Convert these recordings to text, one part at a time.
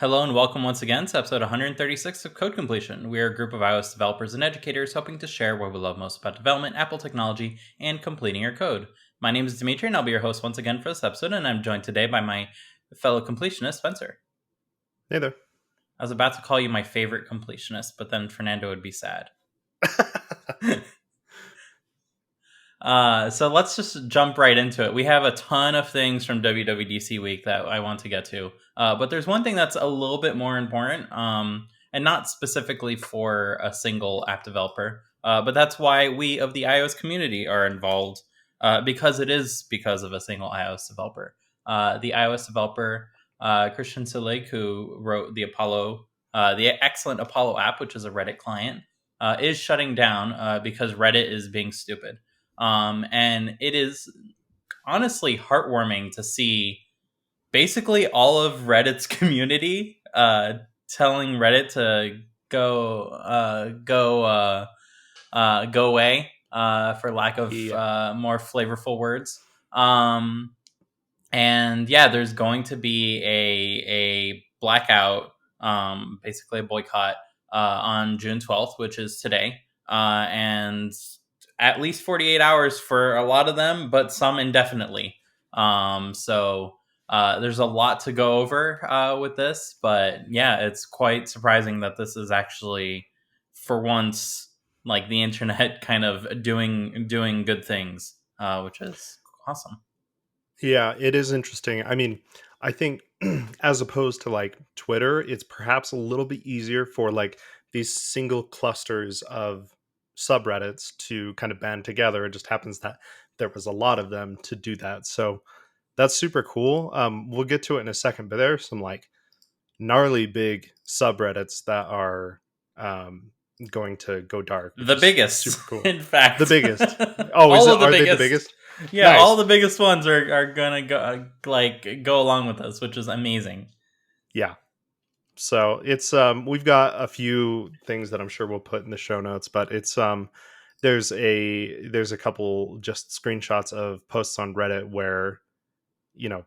Hello and welcome once again to episode 136 of Code Completion. We are a group of iOS developers and educators hoping to share what we love most about development, Apple technology, and completing your code. My name is Dimitri and I'll be your host once again for this episode, and I'm joined today by my fellow completionist, Spencer. Hey there. I was about to call you my favorite completionist, but then Fernando would be sad. So let's just jump right into it. We have a ton of things from WWDC week that I want to get to. But there's one thing that's a little bit more important, and not specifically for a single app developer. But that's why we of the iOS community are involved, because it is because of a single iOS developer. The iOS developer, Christian Silig, who wrote the excellent Apollo app, which is a Reddit client, is shutting down because Reddit is being stupid. And it is honestly heartwarming to see basically all of Reddit's community telling Reddit to go away, for lack of more flavorful words. And yeah, there's going to be a blackout, basically a boycott on June 12th, which is today, and at least 48 hours for a lot of them, but some indefinitely. So there's a lot to go over with this, but yeah, it's quite surprising that this is actually, for once, like the internet kind of doing good things, which is awesome. Yeah, it is interesting. I mean, I think as opposed to like Twitter, it's perhaps a little bit easier for like these single clusters of subreddits to kind of band together. It just happens that there was a lot of them to do that. So that's super cool. We'll get to it in a second, but there are some like gnarly big subreddits that are going to go dark. The biggest, super cool. In fact, the biggest. Oh, are they the biggest? Yeah, nice. All the biggest ones are gonna go along with us, which is amazing. Yeah. So it's we've got a few things that I'm sure we'll put in the show notes, but it's there's a couple just screenshots of posts on Reddit where, you know,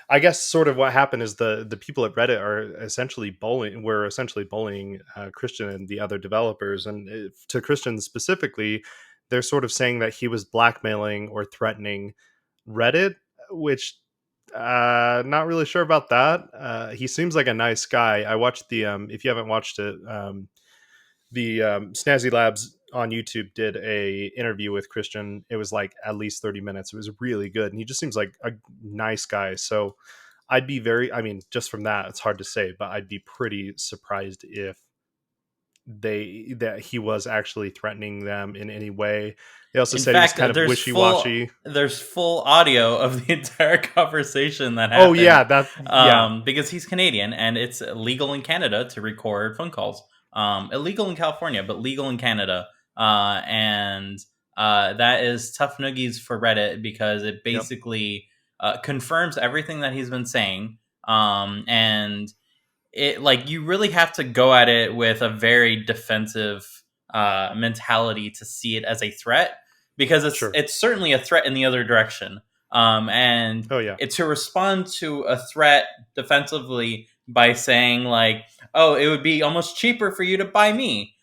I guess sort of what happened is the people at Reddit are essentially bullying Christian and the other developers, and to Christian specifically, they're sort of saying that he was blackmailing or threatening Reddit, which not really sure about that. He seems like a nice guy. I watched the if you haven't watched it, the Snazzy Labs on YouTube did a interview with Christian. It was like at least 30 minutes. It was really good, and he just seems like a nice guy. So I'd be just from that, it's hard to say, but I'd be pretty surprised if that he was actually threatening them in any way. They also said he was kind of wishy-washy. There's full audio of the entire conversation that happened. Oh yeah, because he's Canadian and it's legal in Canada to record phone calls. Illegal in California, but legal in Canada. And that is tough noogies for Reddit because it basically confirms everything that he's been saying. And it, like, you really have to go at it with a very defensive mentality to see it as a threat, because it's certainly a threat in the other direction. And to respond to a threat defensively by saying like, oh, it would be almost cheaper for you to buy me.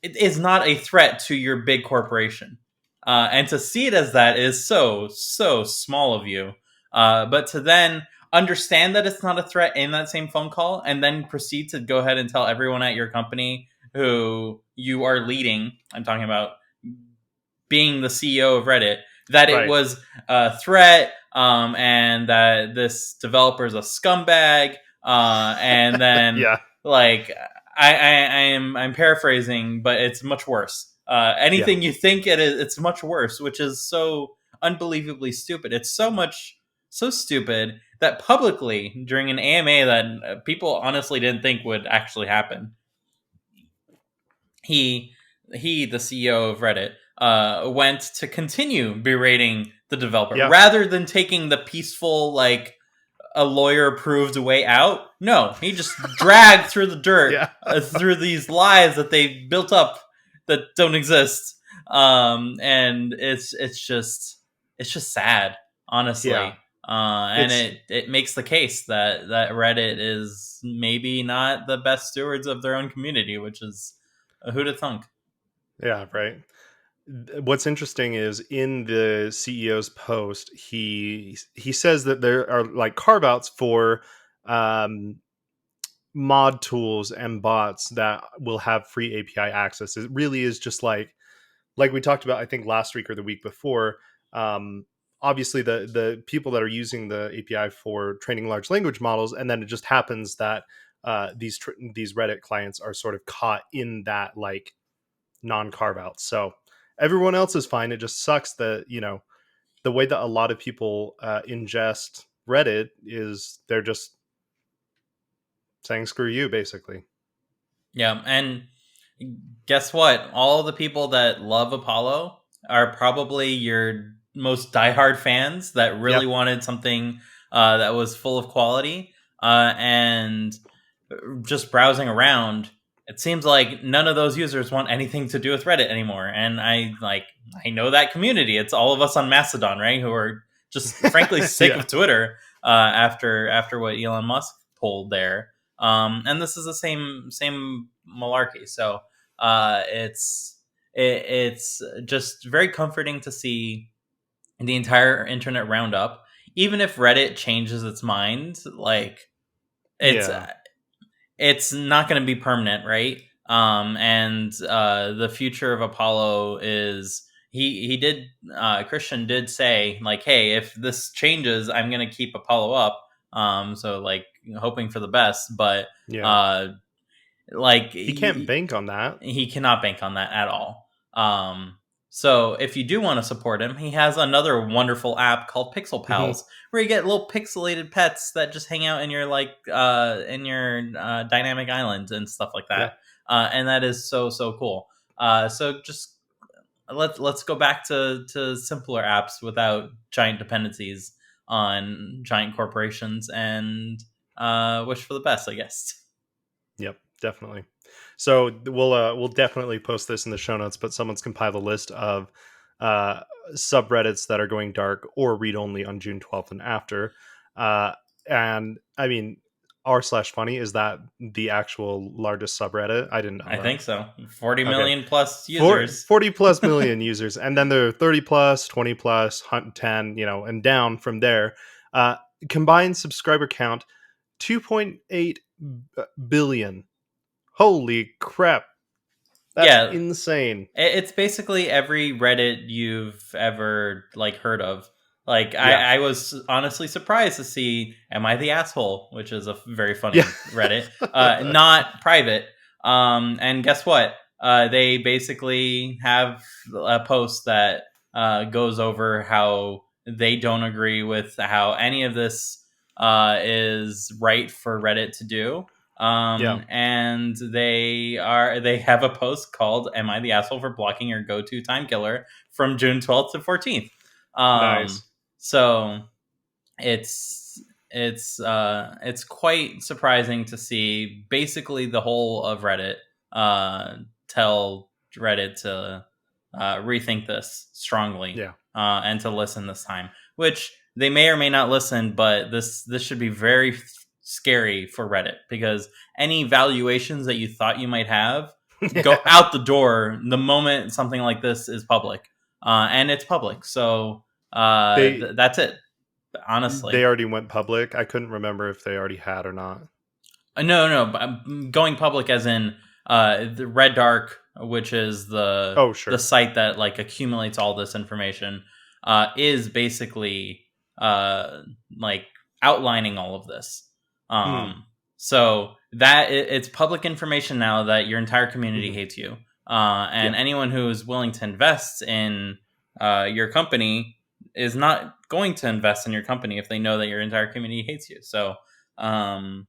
It is not a threat to your big corporation. And to see it as that is so small of you. But to then understand that it's not a threat in that same phone call and then proceed to go ahead and tell everyone at your company who you are leading, I'm talking about being the CEO of Reddit, that it was a threat, and that this developer is a scumbag, and then like I'm paraphrasing, but it's much worse. Anything you think it is, it's much worse, which is so unbelievably stupid. It's so stupid that publicly during an AMA that people honestly didn't think would actually happen, he the CEO of Reddit, went to continue berating the developer rather than taking the peaceful, like, a lawyer-approved way out. No, he just dragged through the dirt through these lies that they built up that don't exist. And it's just sad, honestly. And It's it makes the case that Reddit is maybe not the best stewards of their own community, which is who'd have thunk. yeah, right. What's interesting is in the CEO's post, he says that there are like carve outs for um, mod tools and bots that will have free API access. It really is just like we talked about, I think last week or the week before. Um, Obviously, the people that are using the API for training large language models, and then it just happens that these Reddit clients are sort of caught in that like non carve out. So everyone else is fine. It just sucks that the way that a lot of people ingest Reddit is they're just saying screw you, basically. Yeah, and guess what? All the people that love Apollo are probably your most diehard fans that really Yep. wanted something that was full of quality. And just browsing around, it seems like none of those users want anything to do with Reddit anymore. And I know that community. It's all of us on Mastodon, right? Who are just frankly sick Yeah. of Twitter after what Elon Musk pulled there. And this is the same malarkey. So it's just very comforting to see the entire internet round up. Even if Reddit changes its mind, like it's Yeah. it's not going to be permanent, right? And the future of Apollo is he did Christian did say like, hey, if this changes, I'm going to keep Apollo up. So like hoping for the best, but Yeah. uh, like He can't bank on that. he cannot bank on that at all. So if you do want to support him, he has another wonderful app called Pixel Mhm. Pals, where you get little pixelated pets that just hang out in your dynamic island and stuff like Yeah. that. And that is so cool. So just let's go back to simpler apps without giant dependencies on giant corporations and wish for the best, I guess. Yep, definitely. So we'll definitely post this in the show notes, but someone's compiled a list of uh, subreddits that are going dark or read only on June 12th and after. Uh, and I mean, r/funny, is that the actual largest subreddit? I didn't know I that. think so. 40 Okay. million plus users. 40 plus million users, and then there are 30 plus, 20 plus, 10, and down from there. Uh, Combined subscriber count 2.8 billion. Holy crap. That's Yeah, insane. it's basically every Reddit you've ever like heard of. Like Yeah. I was honestly surprised to see "Am I the Asshole," which is a very Yeah. funny Reddit, not private. And guess what? They basically have a post that goes over how they don't agree with how any of this is right for Reddit to do. Yeah. And they have a post called "Am I the asshole for blocking your go-to time killer?" from June 12th to 14th. Um, Nice. so it's quite surprising to see basically the whole of Reddit tell Reddit to rethink this strongly Yeah. and to listen this time, which they may or may not listen, but this should be very scary for Reddit because any valuations that you thought you might have go Yeah. out the door the moment something like this is public, and it's public, so They that's it. Honestly, they already went public. I couldn't remember if they already had or not. no, but going public as in the Red Dark, which is Oh, the sure. site that like accumulates all this information, is basically like outlining all of this. Mm. So that it's public information now that your entire community Hmm. hates you, Yeah. and anyone who is willing to invest in your company is not going to invest in your company if they know that your entire community hates you. So um,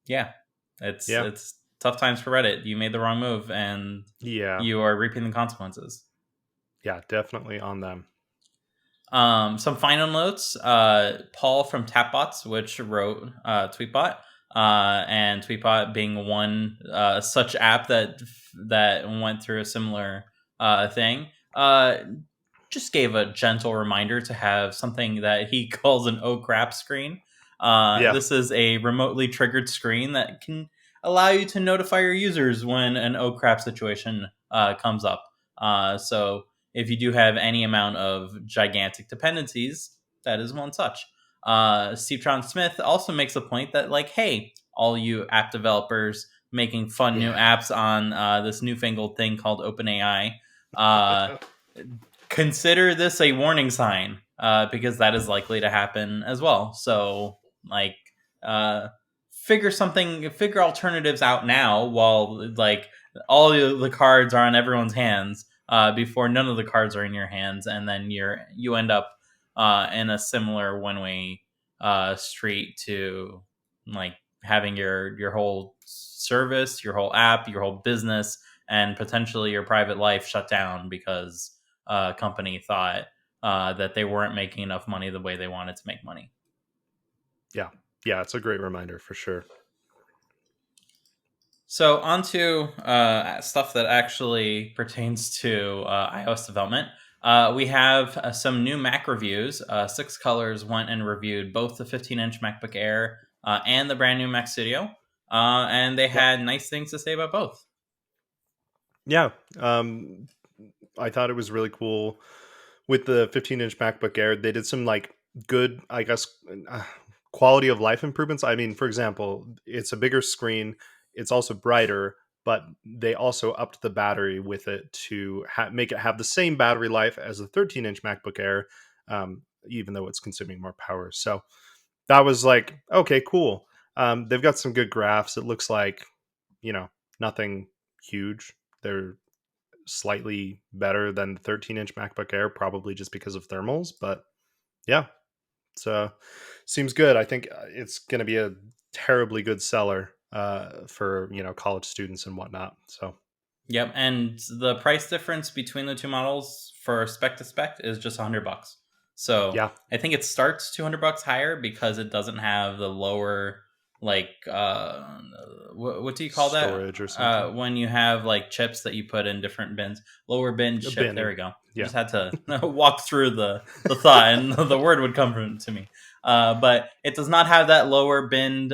yeah, Yeah. it's tough times for Reddit. You made the wrong move, and Yeah. you are reaping the consequences. Yeah. Definitely on them. Some final notes. Paul from Tapbots, which wrote Tweetbot, and Tweetbot being one such app that went through a similar thing. just gave a gentle reminder to have something that he calls an oh crap screen. Yeah. This is a remotely triggered screen that can allow you to notify your users when an oh crap situation comes up. So if you do have any amount of gigantic dependencies, that is one such. Steve John Smith also makes a point that, like, hey, all you app developers making fun new Yeah. apps on this newfangled thing called OpenAI, uh, consider this a warning sign because that is likely to happen as well. So, like, uh, figure alternatives out now while, like, all the cards are on everyone's hands before none of the cards are in your hands, and then you end up in a similar one-way street to, like, having your whole service, your whole app, your whole business, and potentially your private life shut down because a company thought that they weren't making enough money the way they wanted to make money. Yeah. Yeah. It's a great reminder for sure. So on to stuff that actually pertains to iOS development. We have some new Mac reviews. Six Colors went and reviewed both the 15-inch MacBook Air and the brand new Mac Studio, and they Yep. had nice things to say about both. Yeah. I thought it was really cool with the 15-inch MacBook Air. They did some like good, I guess, uh, quality of life improvements. I mean, for example, it's a bigger screen, it's also brighter, but they also upped the battery with it to make it have the same battery life as the 13-inch MacBook Air, even though it's consuming more power. So that was like, okay, cool. They've got some good graphs. It looks like, you know, nothing huge. They're slightly better than the 13-inch MacBook Air, probably just because of thermals. But yeah, so seems good. I think it's going to be a terribly good seller for college students and whatnot. So Yep, and the price difference between the two models for spec to spec is just $100. So yeah, I think it starts $200 higher because it doesn't have the lower, like, what do you call that storage or something. when you have, like, chips that you put in different bins? Lower bin A chip. There bin. we go. I Yeah, just had to walk through the thought, and the word would come to me. But it does not have that lower bin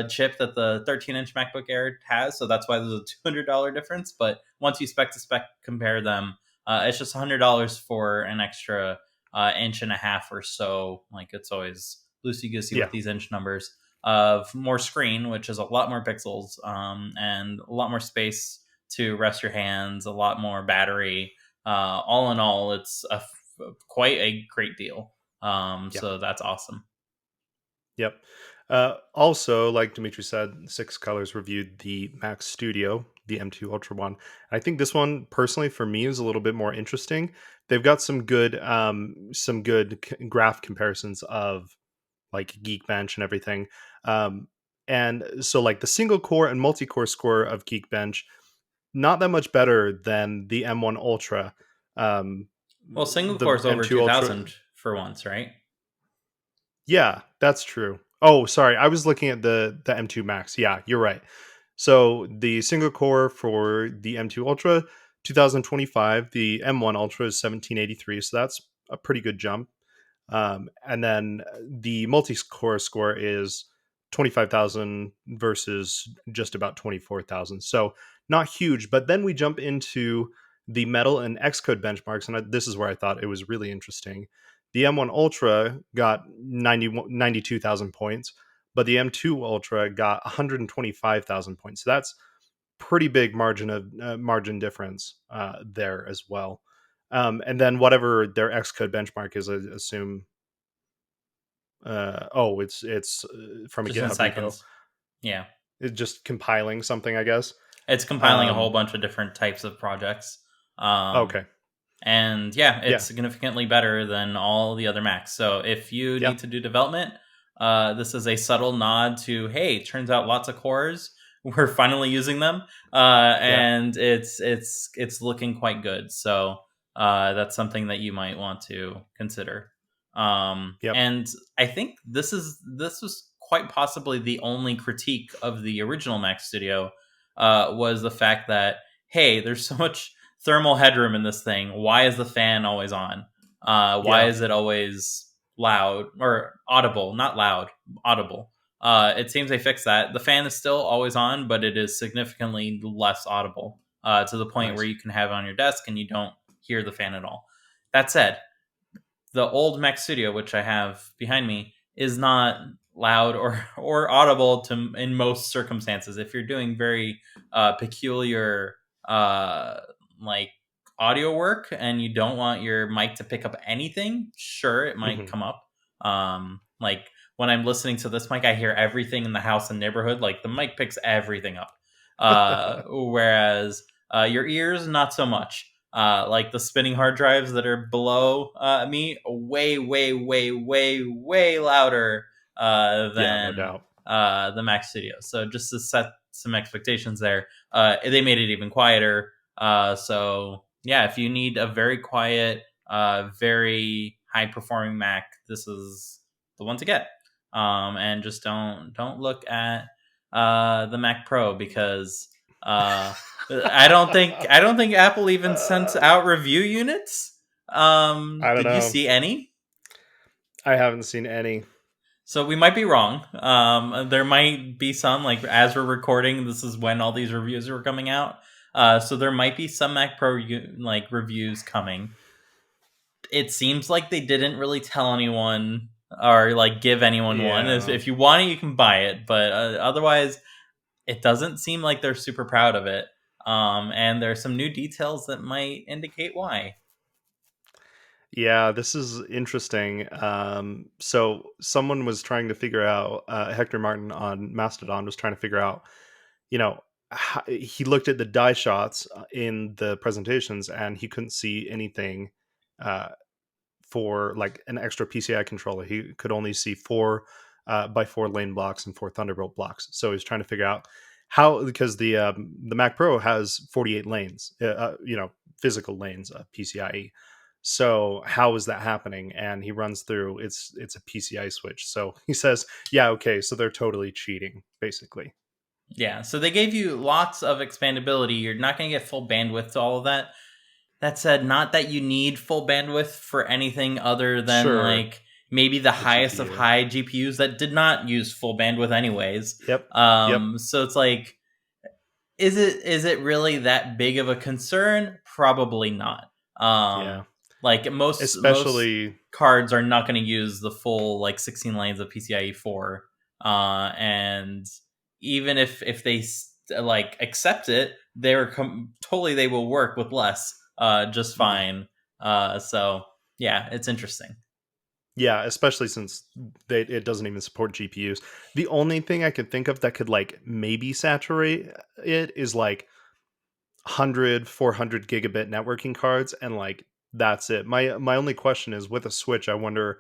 chip that the 13-inch MacBook Air has, so that's why there's a $200 difference. But once you spec to spec compare them, it's just $100 for an extra inch and a half or so. Like, it's always loosey goosey yeah, with these inch numbers of more screen, which is a lot more pixels and a lot more space to rest your hands, a lot more battery. All in all, it's quite a great deal. yeah. So that's awesome. Yep. Also, like Dimitri said, Six Colors reviewed the Mac Studio, the M2 Ultra one. I think this one, personally, for me, is a little bit more interesting. They've got some good graph comparisons of like Geekbench and everything. And so, like the single core and multi core score of Geekbench, not that much better than the M1 Ultra. Um, Well, single the core is over M2 Ultra. 2,000 for once, right? Yeah, that's true. Oh, sorry. I was looking at the M2 Max. Yeah, you're right. So the single core for the M2 Ultra 2025, the M1 Ultra is 1783, so that's a pretty good jump. And then the multi-core score is 25,000 versus just about 24,000. So not huge, but then we jump into the Metal and Xcode benchmarks, and this is where I thought it was really interesting. The M1 Ultra got 92,000 points, but the M2 Ultra got 125,000 points. So that's pretty big margin difference there as well. And then whatever their Xcode benchmark is, I assume. It's from a Just in GitHub repo. seconds. Yeah. It's just compiling something, I guess. It's compiling a whole Um, bunch of different types of projects. Um, okay, and yeah, it's yeah, significantly better than all the other Macs. So if you yeah, need to do development, this is a subtle nod to, hey, turns out lots of cores. We're finally using them, yeah, and it's looking quite good. So that's something that you might want to consider. yep, And I think this was quite possibly the only critique of the original Mac Studio was the fact that, hey, there's so much thermal headroom in this thing. Why is the fan always on? Why Yeah. is it always loud or audible? Not loud, audible. It seems they fixed that. The fan is still always on, but it is significantly less audible, to the point where Nice. you can have it on your desk and you don't hear the fan at all. That said, the old Mac Studio, which I have behind me, is not loud or audible to in most circumstances. If you're doing very peculiar uh, like audio work and you don't want your mic to pick up anything, sure, it might Hmm. come up. Like when I'm listening to this mic, I hear everything in the house and neighborhood. Like the mic picks everything up. Whereas your ears, not so much. Like the spinning hard drives that are below me, way, way, way, way, way louder Yeah, no than doubt. the Mac Studio. So just to set some expectations there, they made it even quieter. So yeah, if you need a very quiet, very high performing Mac, this is the one to get. And just don't look at the Mac Pro because I don't think Apple even sent out review units. I don't Did you know. see any? I haven't seen any. So we might be wrong. There might be some, like as we're recording, this is when all these reviews are coming out. So there might be some Mac Pro like reviews coming. It seems like they didn't really tell anyone or like give anyone one. Yeah. If you want it, you can buy it, but otherwise, it doesn't seem like they're super proud of it. And there's some new details that might indicate why. Yeah, this is interesting. So someone was trying to figure out, Hector Martin on Mastodon was trying to figure out, you know, he looked at the die shots in the presentations and he couldn't see anything uh, for like an extra PCI controller. He could only see 4 by 4 lane blocks and 4 Thunderbolt blocks. So he's trying to figure out how, because the Mac Pro has 48 lanes, physical lanes of PCIe. So how is that happening? And he runs through it's a PCI switch. So he says, yeah, okay, so they're totally cheating, basically. Yeah, so they gave you lots of expandability. You're not going to get full bandwidth to all of that. That said, not that you need full bandwidth for anything other than Sure, like maybe the the highest of GPU. high GPUs that did not use full bandwidth anyways. Yep. Yep. So it's like, is it really that big of a concern? Probably not. Yeah. Like most Especially cards are not going to use the full like 16 lanes of PCIe 4, and even if they like accept it, totally they will work with less, just mhm. fine. So yeah, it's interesting. Yeah, especially since it doesn't even support GPUs. The only thing I could think of that could like maybe saturate it is like 100, 400 gigabit networking cards, and like that's it. My only question is, with a switch, I wonder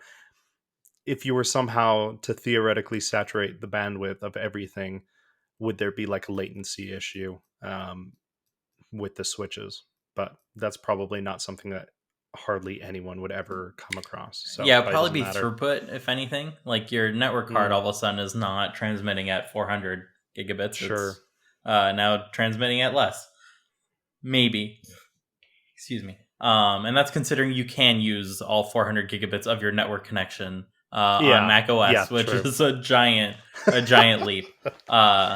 if you were somehow to theoretically saturate the bandwidth of everything, would there be like a latency issue with the switches? But that's probably not something that hardly anyone would ever come across. So it Yeah, it'd probably probably doesn't be matter. throughput if anything. Like your network card Mm, all of a sudden is not transmitting at 400 gigabits. sure. It's now transmitting at less. Maybe. Excuse me. And that's considering you can use all 400 gigabits of your network connection on Yeah. Mac Yeah. OS, which True. is a giant leap.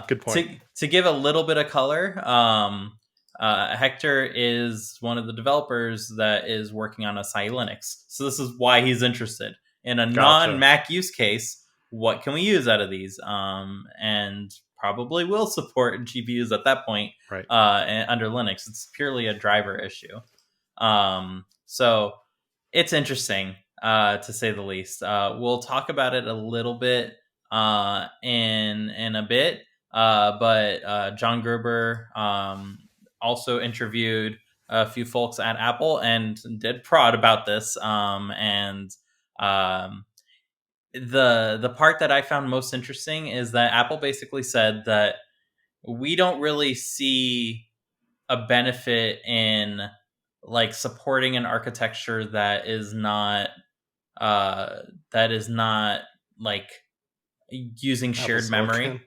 Good point. To give a little bit of color, Hector is one of the developers that is working on Asahi Linux. So this is why he's interested in a Gotcha. non-Mac use case. What can we use out of these? And probably will support GPUs at that point Right. under Linux. It's purely a driver issue. So it's interesting, to say the least. We'll talk about it a little bit in a bit. But John Gerber also interviewed a few folks at Apple and did prod about this. And um, the part that I found most interesting is that Apple basically said that we don't really see a benefit in like supporting an architecture uh that is not like using Apple shared memory. Silicon.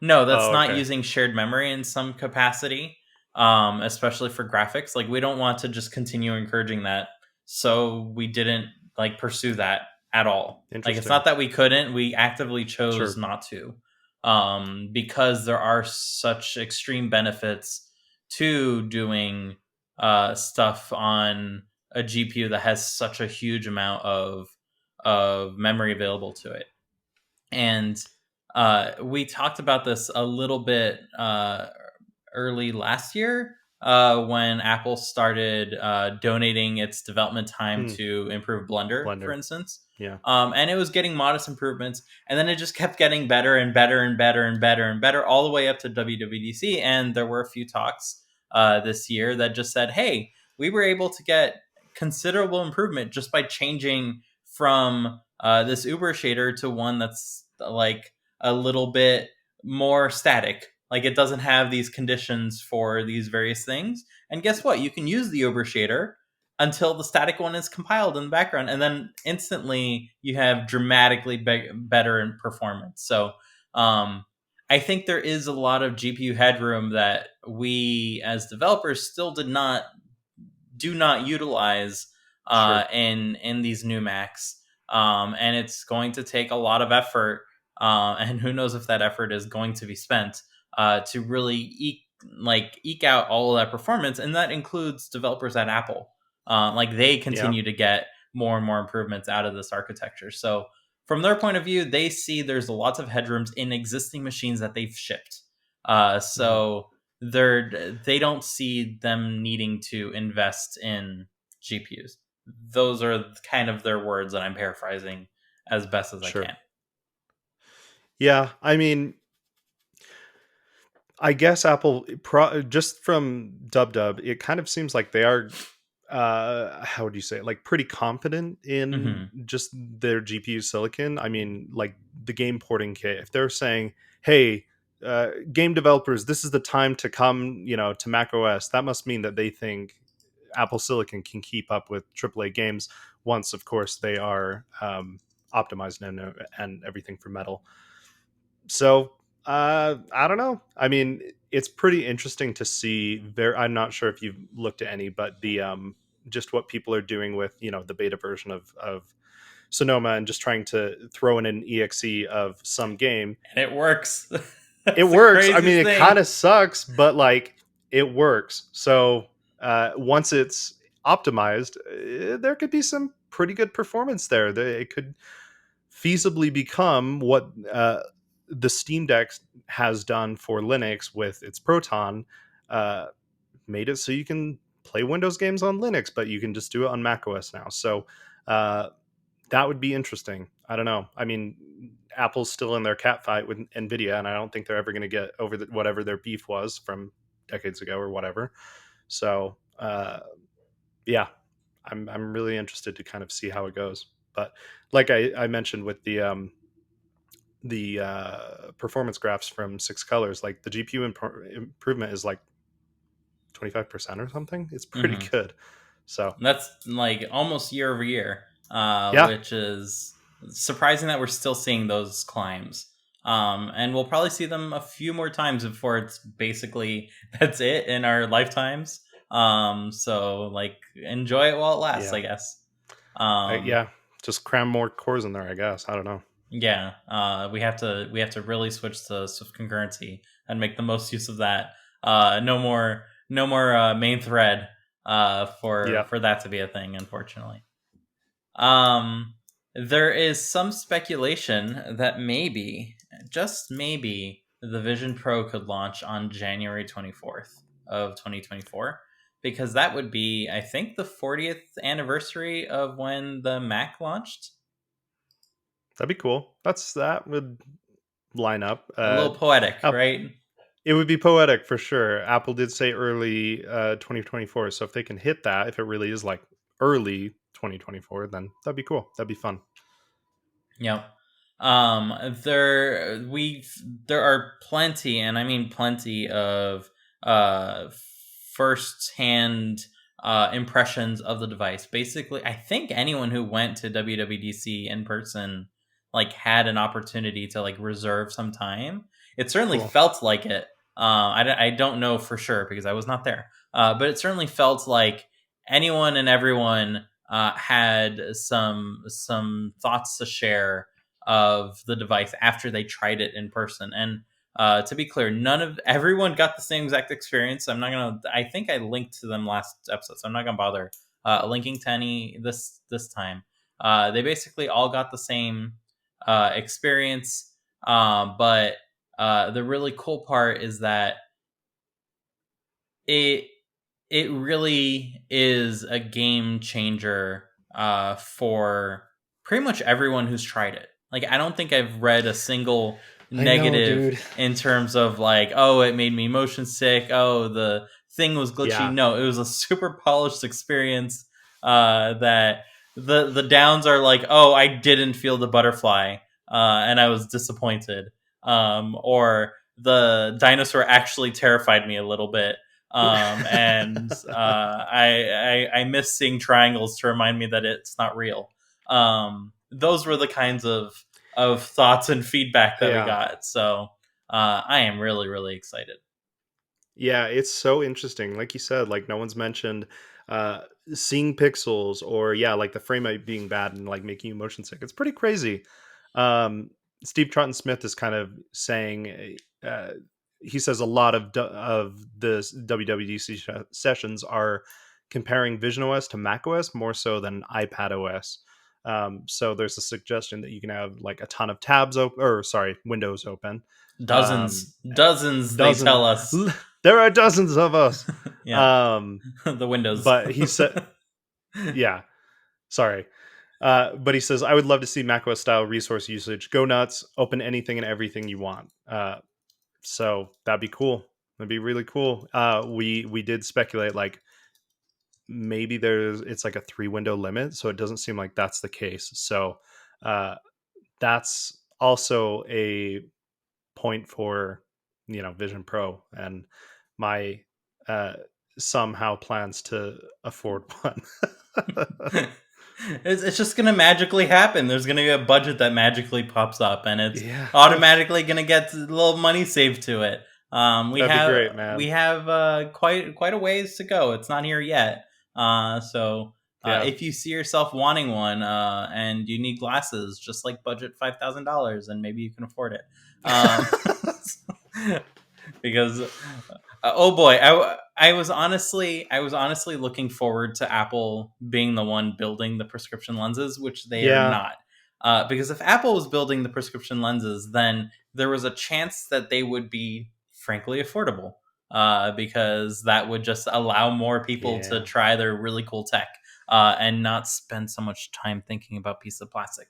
No, that's Oh, not okay. using shared memory in some capacity, especially for graphics. Like we don't want to just continue encouraging that so we didn't like pursue that at all. Like, it's Interesting. not that we couldn't, we actively chose Sure. not to, because there are such extreme benefits to doing stuff on a GPU that has such a huge amount of memory available to it. And we talked about this a little bit early last year, when Apple started donating its development time Hmm. to improve Blender, for Blender. instance. Yeah. And it was getting modest improvements, and then it just kept getting better and better and better and better and better, all the way up to WWDC. And there were a few talks this year that just said, hey, we were able to get considerable improvement just by changing from this Uber shader to one that's like a little bit more static. Like, it doesn't have these conditions for these various things. And guess what? You can use the Uber shader until the static one is compiled in the background, and then instantly you have dramatically better in performance. So I think there is a lot of GPU headroom that we as developers still do not utilize Sure. in these new Macs, and it's going to take a lot of effort, and who knows if that effort is going to be spent to really eke out all of that performance, and that includes developers at Apple. Like, they Yeah. continue to get more and more improvements out of this architecture. So from their point of view, they see there's lots of headrooms in existing machines that they've shipped. Mhm. So they don't see them needing to invest in GPUs. Those are kind of their words, and I'm paraphrasing as best as I Sure. can. Yeah. I mean, I guess Apple, just from Dub, it kind of seems like they are, how would you say it? Like, pretty confident in Hmm. just their GPU silicon. I mean, like the game porting kit, if they're saying, hey, game developers, this is the time to come, to Mac OS, that must mean that they think Apple Silicon can keep up with AAA games once, of course, they are optimized and everything for Metal. So I don't know. I mean, it's pretty interesting to see. There, I'm not sure if you've looked at any, but the just what people are doing with the beta version of Sonoma and just trying to throw in an exe of some game. And it works. It That's the works. I mean, craziest it kind thing. of sucks, but like it works. So once it's optimized, there could be some pretty good performance there. It could feasibly become what the Steam Deck has done for Linux with its Proton, uh, made it so you can play Windows games on Linux, but you can just do it on Mac OS now. So uh, that would be interesting. I don't know. I mean, Apple's still in their cat fight with Nvidia, and I don't think they're ever going to get over whatever their beef was from decades ago or whatever. So yeah, I'm really interested to kind of see how it goes. But like I mentioned with the performance graphs from Six Colors, like the GPU improvement is like 25% or something. It's pretty Hmm. good. So That's like almost year over year, yeah, which is surprising that we're still seeing those climbs. And we'll probably see them a few more times before it's basically that's it in our lifetimes. So like, enjoy it while it lasts, yeah, I guess. Um, yeah. Just cram more cores in there, I guess. I don't know. yeah, we have to really switch to Swift concurrency and make the most use of that. No more main thread Yeah, for that to be a thing, unfortunately. Um, there is some speculation that maybe, just maybe, the Vision Pro could launch on January 24th of 2024, because that would be, I think, the 40th anniversary of when the Mac launched. that'd be cool. That would line up. A little poetic, App- right? it would be poetic for sure. Apple did say early 2024, so if they can hit that, if it really is like early 2024, then that'd be cool. That'd be fun. Yep. There are plenty, and I mean plenty, of uh first-hand impressions of the device. Basically, I think anyone who went to WWDC in person like had an opportunity to like reserve some time. It certainly Cool. felt like it. I don't know for sure because I was not there. But it certainly felt like anyone and everyone had some thoughts to share of the device after they tried it in person. And to be clear, everyone got the same exact experience. I'm not gonna. I think I linked to them last episode, so I'm not gonna bother linking to any this time. They basically all got the same experience, but the really cool part is that it it really is a game changer for pretty much everyone who's tried it. Like, I don't think I've read a single I know, negative dude. in terms of like, oh, it made me motion sick. Oh, the thing was glitchy. Yeah. No, it was a super polished experience. That the downs are like, oh, I didn't feel the butterfly, and I was disappointed. Or the dinosaur actually terrified me a little bit. And I miss seeing triangles to remind me that it's not real. Those were the kinds of thoughts and feedback that we Yeah. got. So I am really, really excited. Yeah, it's so interesting. Like you said, like no one's mentioned uh seeing pixels or yeah, like the frame rate being bad and like making you motion sick. It's pretty crazy. Um Steve Troughton Smith is kind of saying he says a lot of the WWDC sessions are comparing Vision OS to Mac OS more so than iPad OS. So there's a suggestion that you can have like a ton of tabs open, or sorry, windows open. Um, Dozens, they dozen tell us. there are dozens of us. Yeah. The Windows. But he said, yeah, sorry. But he says, I would love to see macOS style resource usage. Go nuts, open anything and everything you want. So that'd be cool. That'd be really cool. We did speculate like maybe it's like a 3 window limit, so it doesn't seem like that's the case. So that's also a point for Vision Pro and my somehow plans to afford one. It's just gonna magically happen. There's gonna be a budget that magically pops up, and it's Yeah, automatically gonna get a little money saved to it. We that'd be have great, man. quite a ways to go. It's not here yet. So Yeah. if you see yourself wanting one, and you need glasses, just like budget $5,000, and maybe you can afford it. Because oh boy, I was honestly looking forward to Apple being the one building the prescription lenses, which they are Yeah. not. Because if Apple was building the prescription lenses, then there was a chance that they would be frankly affordable. Because that would just allow more people to Yeah. try their really cool tech, and not spend so much time thinking about pieces of plastic.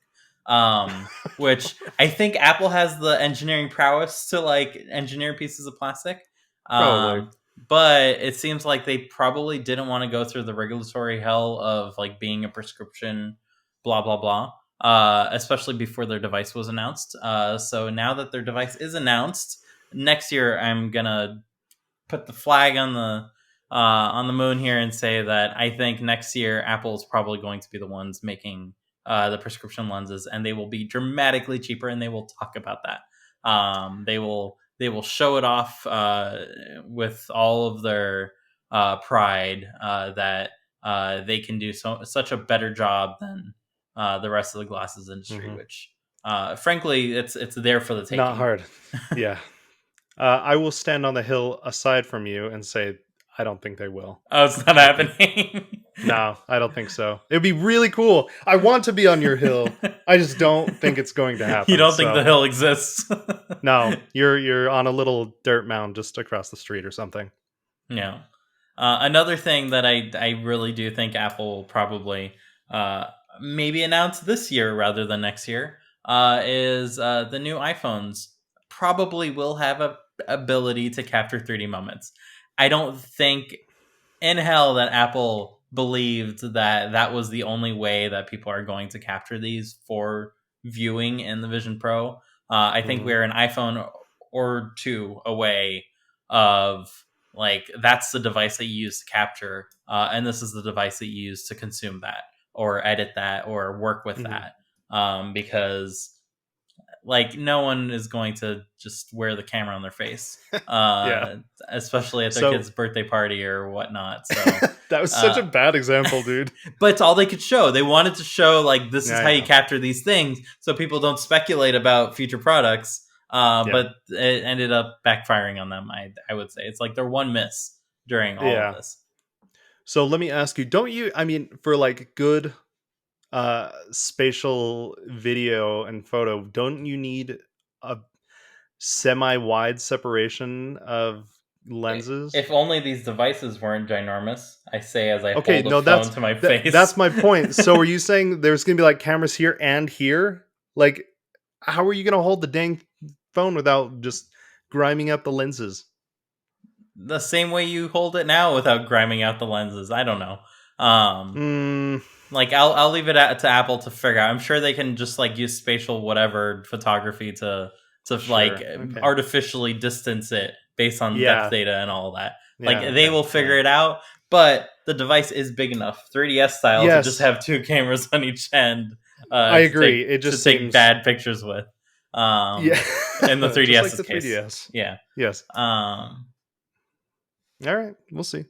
Which I think Apple has the engineering prowess to like engineer pieces of plastic. Probably. But it seems like they probably didn't want to go through the regulatory hell of like being a prescription, blah blah blah. Especially before their device was announced. So now that their device is announced, next year I'm gonna put the flag on the moon here and say that I think next year Apple is probably going to be the ones making the prescription lenses, and they will be dramatically cheaper, and they will talk about that. They will show it off with all of their pride, that they can do such a better job than the rest of the glasses industry, Mhm. which frankly it's there for the Not taking. hard. Yeah. I will stand on the hill aside from you and say I don't think they will. Oh, it's not I think happening. no, I don't think so. It'd be really cool. I want to be on your hill. I just don't think it's going to You happen. don't think the So hill exists? no, you're on a little dirt mound just across the street or something. Yeah. Another thing that I really do think Apple will probably uh, maybe announce this year rather than next year is the new iPhones probably will have a ability to capture 3D moments. I don't think in hell that Apple believed that that was the only way that people are going to capture these for viewing in the Vision Pro. I think Mhm. we're an iPhone or two away of like that's the device that you use to capture, and this is the device that you use to consume that or edit that or work with Mhm. that. Because like no one is going to just wear the camera on their face, Yeah. especially at their So kid's birthday party or whatnot. So, that was such a uh, bid example, dude. but it's all they could show. They wanted to show like this is Yeah, how you yeah. capture these things, so people don't speculate about future products. Yeah. But it ended up backfiring on them. I would say it's like their one miss during all of Yeah. this. So let me ask you, don't you, I mean, for like good spatial video and photo, don't you need a semi-wide separation of lenses? If only these devices weren't ginormous, I say as I Okay, hold a no, phone to my that's face. my point. So are you saying there's going to be like cameras here and here? Like, how are you going to hold the dang phone without just griming up the lenses? The same way you hold it now without grinding out the lenses. I don't know. Um, Mm, like I'll leave it to Apple to figure out. I'm sure they can just like use spatial whatever photography to like sure. Okay. artificially distance it based on depth Yeah. data and all of that. Like Yeah. they Okay. will figure Yeah. it out, but the device is big enough, 3DS style, to just Yes, have two cameras on each end I agree. It to just take seems, bad pictures with. yeah, In the just like 3DS's the case, 3DS. yeah. Yes. Um, All right, we'll see.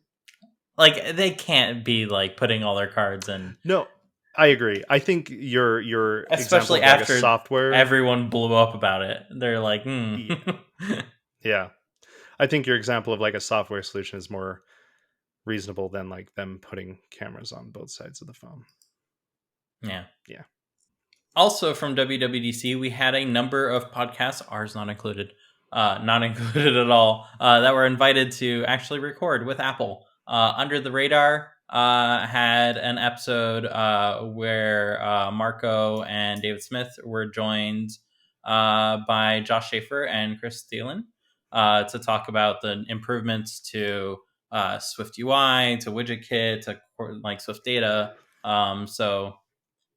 like they can't be like putting all their cards in, No, I agree. I think your example especially of like a after software, everyone blew up about it. They're like, yeah, yeah. I think your example of like a software solution is more reasonable than like them putting cameras on both sides of the phone. yeah. Yeah. Also from WWDC, we had a number of podcasts, ours not included at all, that were invited to actually record with Apple. Under the Radar had an episode where Marco and David Smith were joined by Josh Schaefer and Chris Thielen to talk about the improvements to SwiftUI, to WidgetKit, to like Swift Data. So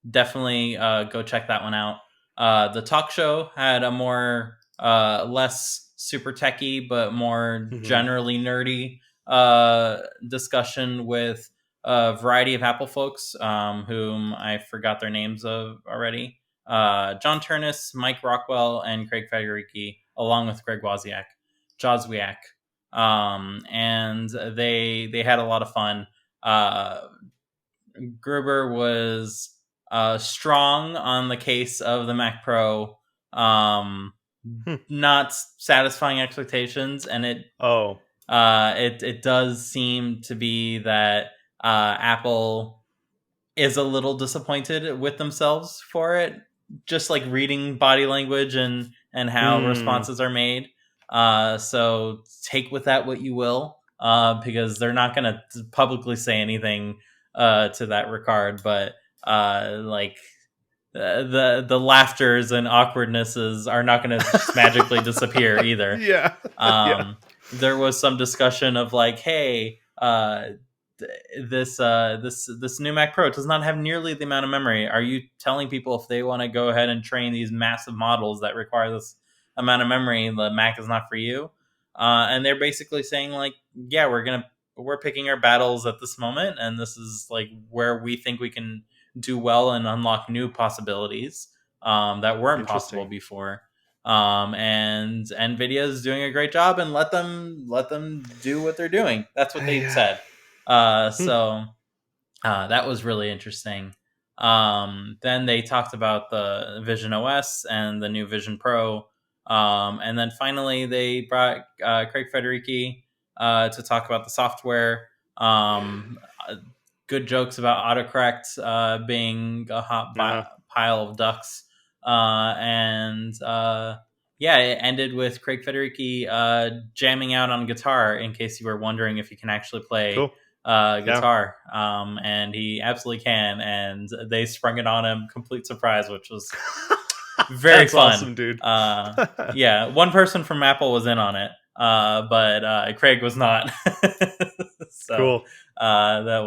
definitely go check that one out. The talk show had a more less super techy but more Hmm. generally nerdy discussion with a variety of Apple folks, whom I forgot their names of already. John Turnus, Mike Rockwell, and Craig Federighi, along with Greg Joswiak. And they had a lot of fun. Gruber was strong on the case of the Mac Pro, um, Hmm. not satisfying expectations, and Oh, it does seem to be that Apple is a little disappointed with themselves for it. Just like reading body language and how hmm. responses are made. So take with that what you will, because they're not going to publicly say anything to that regard. But like the laughters and awkwardnesses are not going to just magically disappear either. Yeah, yeah. There was some discussion of like, hey, this new Mac Pro does not have nearly the amount of memory. Are you telling people if they want to go ahead and train these massive models that require this amount of memory, the Mac is not for you? And they're basically saying like, yeah, we're picking our battles at this moment, and this is like where we think we can do well and unlock new possibilities that weren't possible Interesting. before. And Nvidia is doing a great job, and let them do what they're doing. That's what they Yeah. said. Hmm. So that was really interesting. Then they talked about the Vision OS and the new Vision Pro. And then finally, they brought Craig Federighi to talk about the software. Uh, Good jokes about autocorrect being a Uh-huh. pile of ducks. And yeah, it ended with Craig Federighi jamming out on guitar, in case you were wondering if he can actually play Cool. Yeah. guitar, and he absolutely can. And they sprung it on him, complete surprise, which was very That's fun. awesome, dude. Yeah, one person from Apple was in on it, but Craig was not. So Cool. that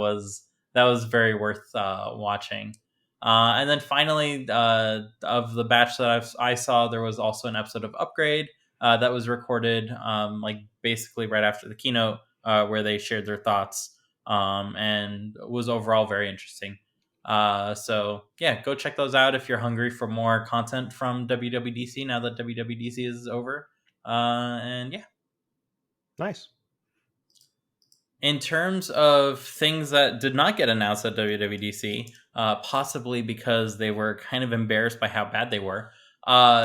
was very worth watching. And then finally, of the batch that I saw, there was also an episode of Upgrade that was recorded, like basically right after the keynote, where they shared their thoughts, and was overall very interesting. So yeah, go check those out if you're hungry for more content from WWDC now that WWDC is over. And yeah. Nice. In terms of things that did not get announced at WWDC, possibly because they were kind of embarrassed by how bad they were,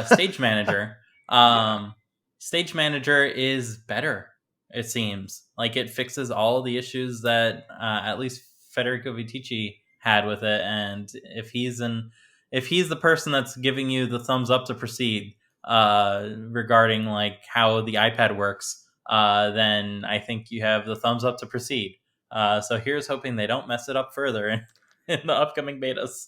Stage Manager. Yeah. Stage Manager is better, it seems. Like it fixes all the issues that at least Federico Vitici had with it. And if he's the person that's giving you the thumbs up to proceed regarding like how the iPad works, then I think you have the thumbs up to proceed. So here's hoping they don't mess it up further in the upcoming betas.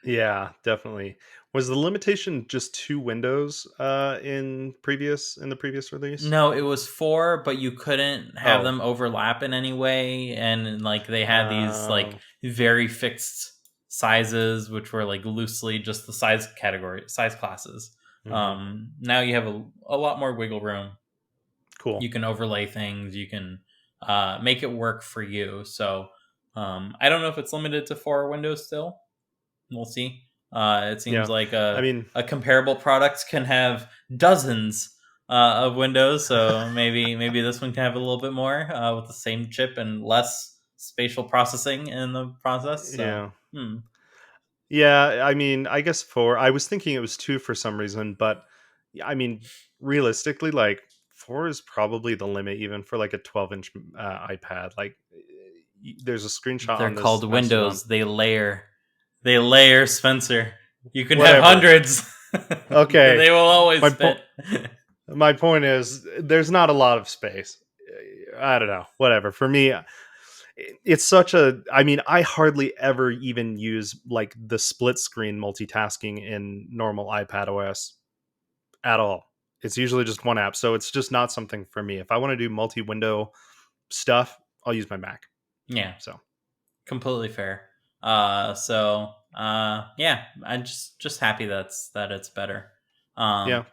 Yeah, definitely. Was the limitation just 2 windows in the previous release? No, it was 4, but you couldn't have Oh. them overlap in any way, and like they had these like Oh. very fixed sizes, which were like loosely just the size classes. Mhm. Now you have a lot more wiggle room. You Cool. can overlay things. You can make it work for you. So I don't know if it's limited to 4 windows still. We'll see. It seems Yeah. like I mean, a comparable product can have dozens of windows. So maybe this one can have a little bit more with the same chip and less spatial processing in the process. So yeah. hmm. Yeah, I mean, I guess 4. I was thinking it was 2 for some reason, but I mean, realistically, like 4 is probably the limit even for like a 12-inch iPad. Like there's a screenshot They're on this called Mastodon. windows. They layer. They layer, Spencer. You can have Whatever. hundreds. Okay. They will always My fit. point my point is there's not a lot of space. I don't know. Whatever. For me, it's such a I mean, I hardly ever even use like the split screen multitasking in normal iPad OS at all. It's usually just one app, so it's just not something for me. If I want to do multi-window stuff, I'll use my Mac. Yeah, So, completely fair. Yeah, I'm just happy that it's better. yeah. Um,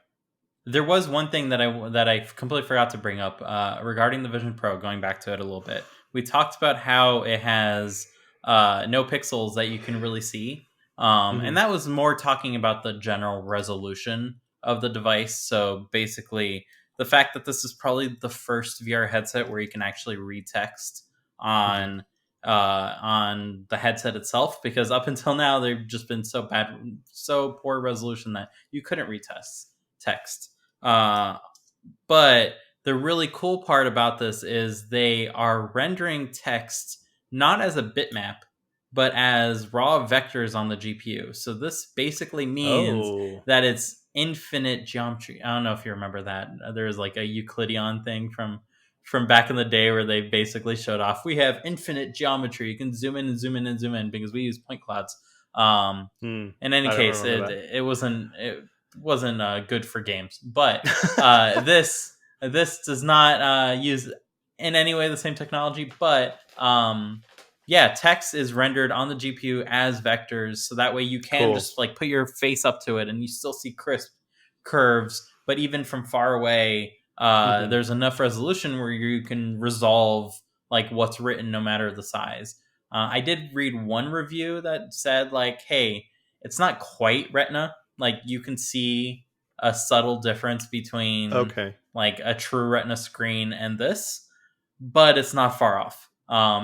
there was one thing that I completely forgot to bring up regarding the Vision Pro. Going back to it a little bit, we talked about how it has no pixels that you can really see, and Mhm. that was more talking about the general resolution of the device. So basically, the fact that this is probably the first VR headset where you can actually read text Mhm. on the headset itself, because up until now they've just been so poor resolution that you couldn't read text. Uh, but the really cool part about this is they are rendering text not as a bitmap, but as raw vectors on the GPU. So this basically means Oh. that it's infinite geometry. I don't know if you remember that. There's like a Euclidean thing from back in the day where they basically showed off we have infinite geometry. You can zoom in and zoom in and zoom in because we use point clouds. Um, Hmm. in any I don't case, remember it wasn't good for games, but that. this does not use in any way the same technology. But yeah, text is rendered on the GPU as vectors, so that way you can Cool. just like put your face up to it, and you still see crisp curves. But even from far away, Mhm. there's enough resolution where you can resolve like what's written, no matter the size. I did read one review that said like, "Hey, it's not quite Retina. Like you can see a subtle difference between Okay. like a true Retina screen and this, but it's not far off.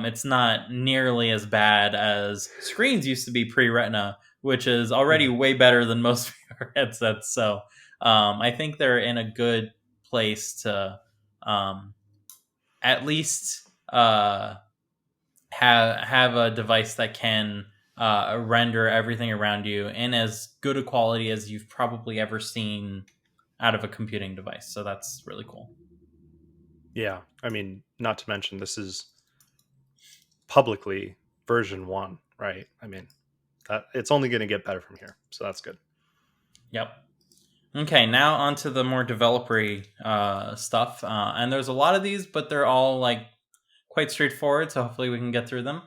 It's not nearly as bad as screens used to be pre-Retina, which is already Mhm. way better than most VR headsets. So I think they're in a good place to um, at least have a device that can render everything around you in as good a quality as you've probably ever seen out of a computing device. So that's really cool. Yeah. I mean, not to mention this is publicly version 1, right? I mean, that it's only going to get better from here. So that's good. Yep. Okay, now on to the more developery stuff. And there's a lot of these, but they're all like quite straightforward. So hopefully we can get through them.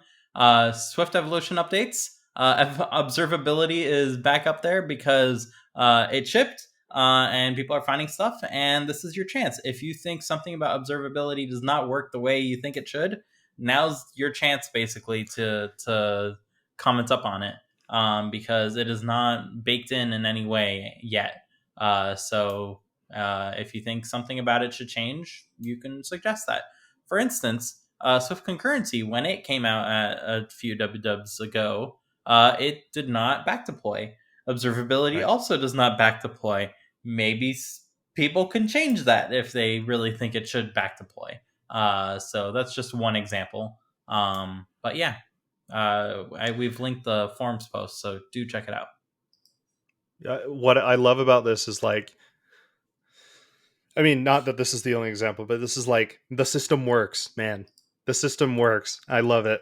Swift evolution updates. Observability is back up there because it shipped and people are finding stuff. And this is your chance. If you think something about observability does not work the way you think it should, now's your chance basically to comments up on it because it is not baked in any way yet. So if you think something about it should change, you can suggest that. For instance, Swift concurrency, when it came out a few WWDs ago, it did not back deploy. Observability Right. also does not back deploy. Maybe people can change that if they really think it should back deploy. So that's just one example. But yeah, we've linked the forums post, so do check it out. What I love about this is like, I mean, not that this is the only example, but this is like the system works, man. The system works. I love it.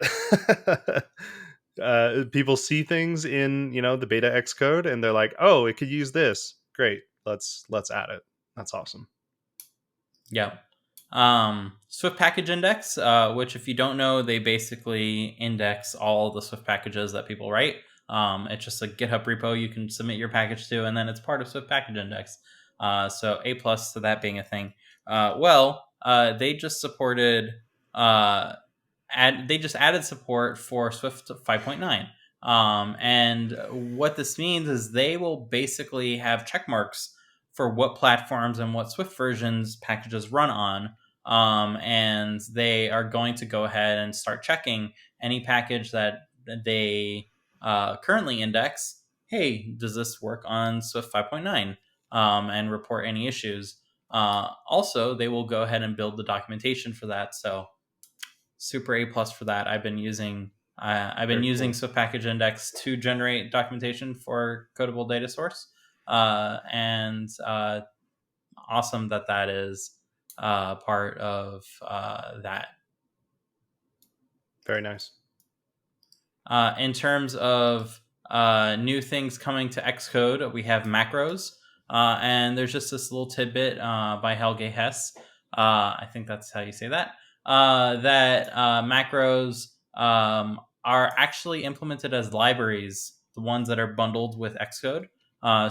People see things in the beta Xcode, and they're like, "Oh, it could use this. Great, let's add it." That's awesome. Yeah. Swift Package Index, which if you don't know, they basically index all the Swift packages that people write. It's just a GitHub repo you can submit your package to, and then it's part of Swift Package Index. So A plus to that being a thing. They just supported they just added support for Swift 5.9. And what this means is they will basically have check marks for what platforms and what Swift versions packages run on. And they are going to go ahead and start checking any package that they currently index. Hey, does this work on Swift 5.9? And report any issues. Also, they will go ahead and build the documentation for that. So super A plus for that. I've been using Cool. Swift Package Index to generate documentation for Codable Data Source, and awesome that is part of that. Very nice. In terms of new things coming to Xcode, we have macros, and there's just this little tidbit by Helge Hess. I think that's how you say that. That macros are actually implemented as libraries, the ones that are bundled with Xcode.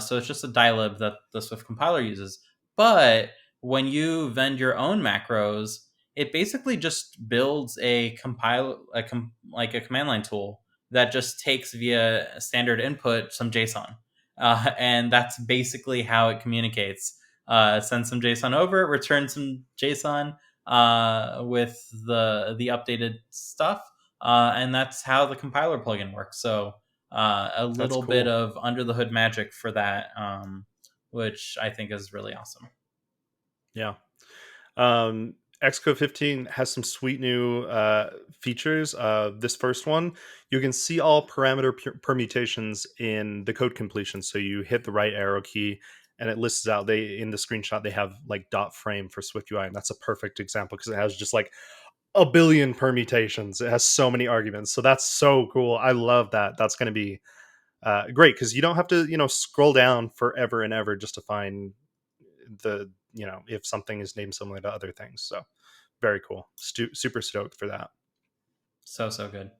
So it's just a dilib that the Swift compiler uses. But when you vend your own macros, it basically just builds a like a command line tool that just takes via standard input some JSON. And that's basically how it communicates. Send some JSON over, return some JSON with the updated stuff. And that's how the compiler plugin works. So a That's little bit cool. of under the hood magic for that, which I think is really awesome. Yeah. Xcode 15 has some sweet new features. This first one, you can see all parameter permutations in the code completion. So you hit the right arrow key and it lists out. They in the screenshot they have like dot frame for SwiftUI, and that's a perfect example because it has just like a billion permutations. It has so many arguments. So that's so cool. I love that. That's going to be great because you don't have to scroll down forever and ever just to find the if something is named similar to other things. So very cool. Super stoked for that. So good.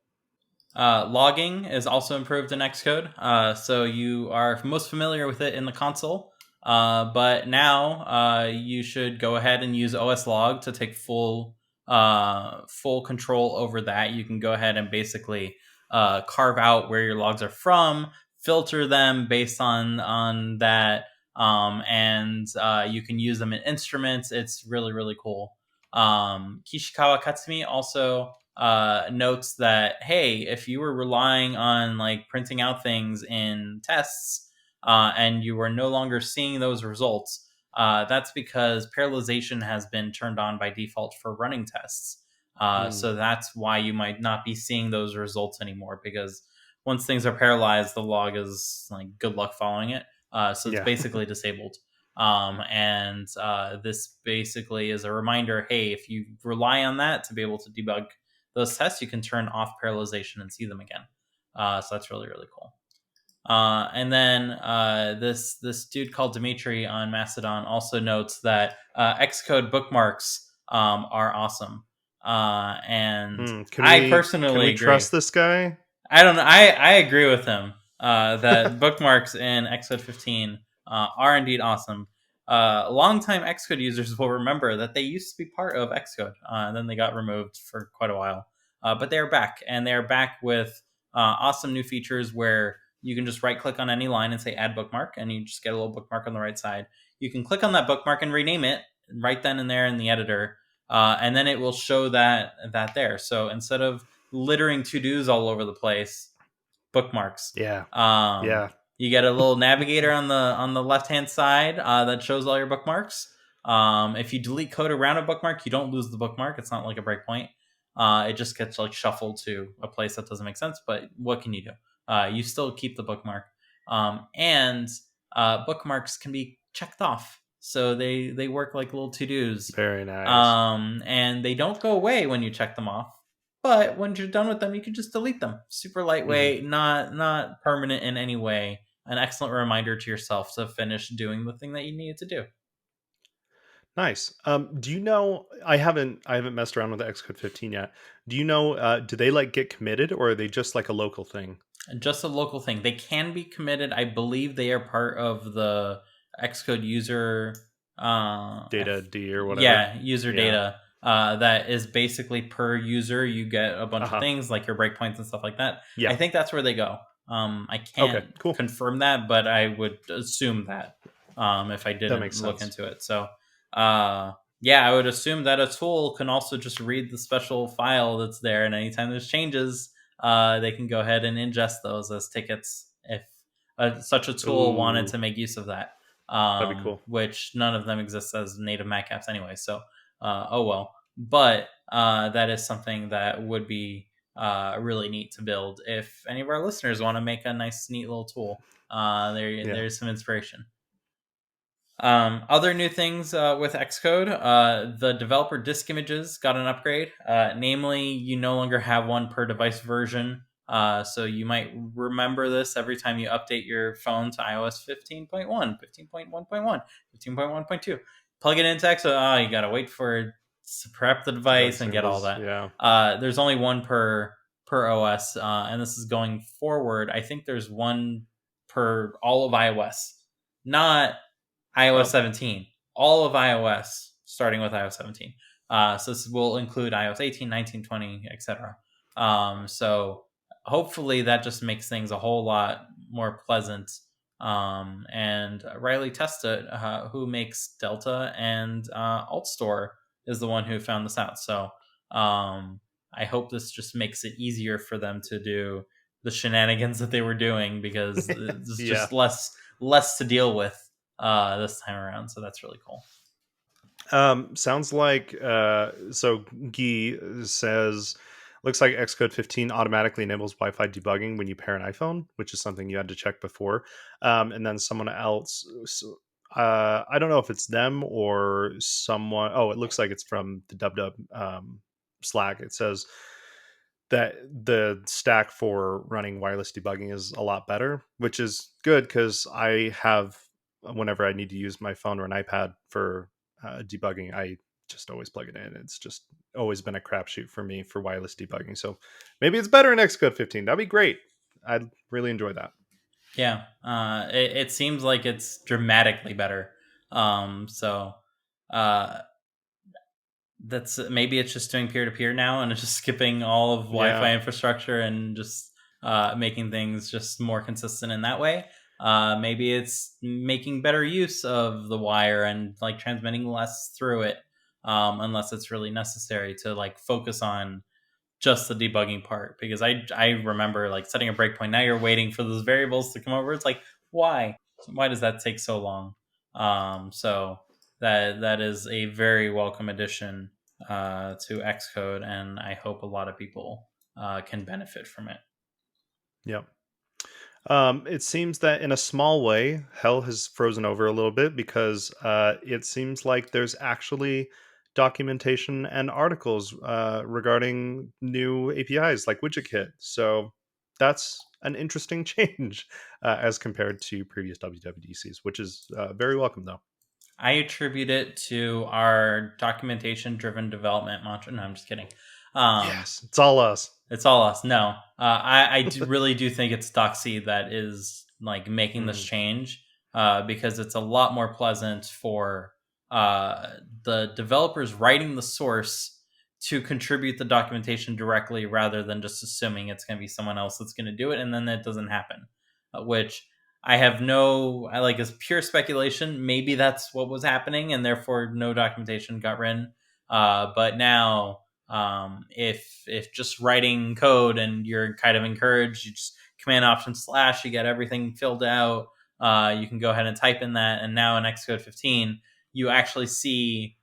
Logging is also improved in Xcode. So you are most familiar with it in the console. But now you should go ahead and use OS log to take full control over that. You can go ahead and basically carve out where your logs are from, filter them based on that, and you can use them in instruments. It's really, really cool. Kishikawa Katsumi also notes that, hey, if you were relying on like printing out things in tests and you are no longer seeing those results, that's because parallelization has been turned on by default for running tests. So that's why you might not be seeing those results anymore, because once things are parallelized, the log is like good luck following it. So it's Yeah. basically disabled. And this basically is a reminder, hey, if you rely on that to be able to debug those tests, you can turn off parallelization and see them again. So that's really, really cool. And then this dude called Dimitri on Mastodon also notes that Xcode bookmarks are awesome. And Can I we personally agree. trust this guy? I don't know. I agree with him that bookmarks in Xcode 15 are indeed awesome. Longtime Xcode users will remember that they used to be part of Xcode, and then they got removed for quite a while. But they are back, and they are back with awesome new features where you can just right click on any line and say add bookmark, and you just get a little bookmark on the right side. You can click on that bookmark and rename it right then and there in the editor, and then it will show that there. So instead of littering to-dos all over the place, bookmarks. Yeah. Um, Yeah. you get a little navigator on the left hand side that shows all your bookmarks. If you delete code around a bookmark, you don't lose the bookmark. It's not like a breakpoint. It just gets like shuffled to a place that doesn't make sense. But what can you do? You still keep the bookmark, and bookmarks can be checked off, so they work like little to dos. Very nice. And they don't go away when you check them off. But when you're done with them, you can just delete them. Super lightweight, not permanent in any way. An excellent reminder to yourself to finish doing the thing that you needed to do. Nice. Do you know? I haven't messed around with the Xcode 15 yet. Do you know? Do they like get committed, or are they just like a local thing? Just a local thing. They can be committed. I believe they are part of the Xcode user Data D or whatever. Yeah, user Yeah. data. That is basically per user. You get a bunch of things like your breakpoints and stuff like that. Yeah. I think that's where they go. I can't Cool. confirm that, but I would assume that if I didn't makes look sense. into it. So, yeah, I would assume that a tool can also just read the special file that's there, and anytime there's changes, they can go ahead and ingest those as tickets if such a tool wanted Ooh, to make use of that. that'd be cool. Which none of them exist as native Mac apps anyway. So, oh well. But that is something that would be really neat to build. If any of our listeners want to make a nice, neat little tool, there's some inspiration. Other new things with Xcode, the developer disk images got an upgrade. Namely, you no longer have one per device version. So you might remember this every time you update your phone to iOS 15.1, 15.1.1, 15.1.2. Plug it into Xcode. You got to wait for it to prep the device and get all that. Yeah. There's only one per OS, and this is going forward. I think there's one per all of iOS, not iOS 17, all of iOS, starting with iOS 17. So this will include iOS 18, 19, 20, etc. So hopefully that just makes things a whole lot more pleasant. And Riley Testa, who makes Delta and AltStore, is the one who found this out. So I hope this just makes it easier for them to do the shenanigans that they were doing, because there's just less to deal with this time around. So that's really cool. Sounds like so Guy says looks like Xcode 15 automatically enables Wi-Fi debugging when you pair an iPhone, which is something you had to check before. And then someone else, I don't know if it's them or someone. Oh, it looks like it's from the WW Slack. It says that the stack for running wireless debugging is a lot better, which is good because I have, whenever I need to use my phone or an iPad for debugging, I just always plug it in. It's just always been a crapshoot for me for wireless debugging. So maybe it's better in Xcode 15. That'd be great. I'd really enjoy that. Yeah, it seems like it's dramatically better. So that's maybe it's just doing peer-to-peer now, and it's just skipping all of Wi-Fi infrastructure and just making things just more consistent in that way. Maybe it's making better use of the wire and like transmitting less through it, unless it's really necessary to like focus on just the debugging part. Because I remember like setting a breakpoint. Now you're waiting for those variables to come over. It's like, why does that take so long? So that is a very welcome addition to Xcode, and I hope a lot of people can benefit from it. Yep. It seems that in a small way, hell has frozen over a little bit because it seems like there's actually documentation and articles regarding new APIs like WidgetKit. So that's an interesting change as compared to previous WWDCs, which is very welcome, though. I attribute it to our documentation-driven development mantra. No, I'm just kidding. Yes, it's all us. It's all us. No, I really do think it's Doxy that is like making this change, because it's a lot more pleasant for the developers writing the source to contribute the documentation directly rather than just assuming it's going to be someone else that's going to do it, and then that doesn't happen. Which I have I like as pure speculation. Maybe that's what was happening, and therefore no documentation got written. But now, if just writing code and you're kind of encouraged, you just Command Option /, you get everything filled out. You can go ahead and type in that, and now in Xcode 15, you actually see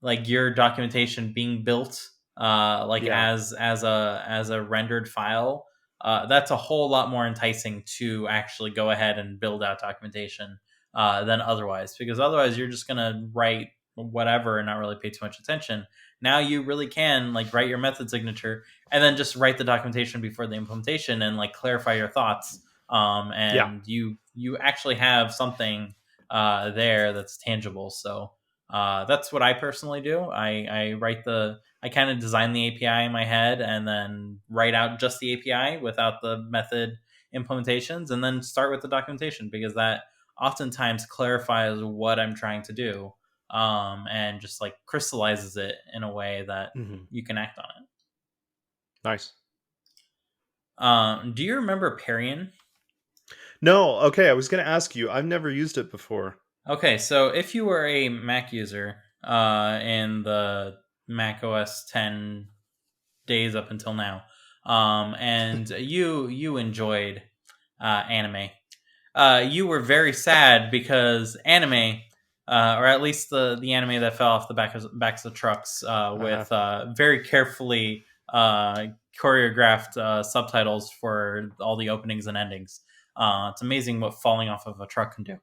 like your documentation being built like Yeah. as a rendered file. That's a whole lot more enticing to actually go ahead and build out documentation than otherwise, because otherwise you're just gonna write whatever and not really pay too much attention. Now you really can like write your method signature and then just write the documentation before the implementation and like clarify your thoughts. Yeah. And you actually have something there that's tangible. So that's what I personally do. I kind of design the API in my head and then write out just the API without the method implementations, and then start with the documentation, because that oftentimes clarifies what I'm trying to do, and just like crystallizes it in a way that Hmm. you can act on Nice. it. Do you remember Parian? No, okay. I was going to ask you. I've never used it before. Okay, so if you were a Mac user in the Mac OS 10 days up until now, and you enjoyed anime, you were very sad because anime, or at least the anime that fell off the backs of trucks Uh-huh. with very carefully choreographed subtitles for all the openings and endings. It's amazing what falling off of a truck can do.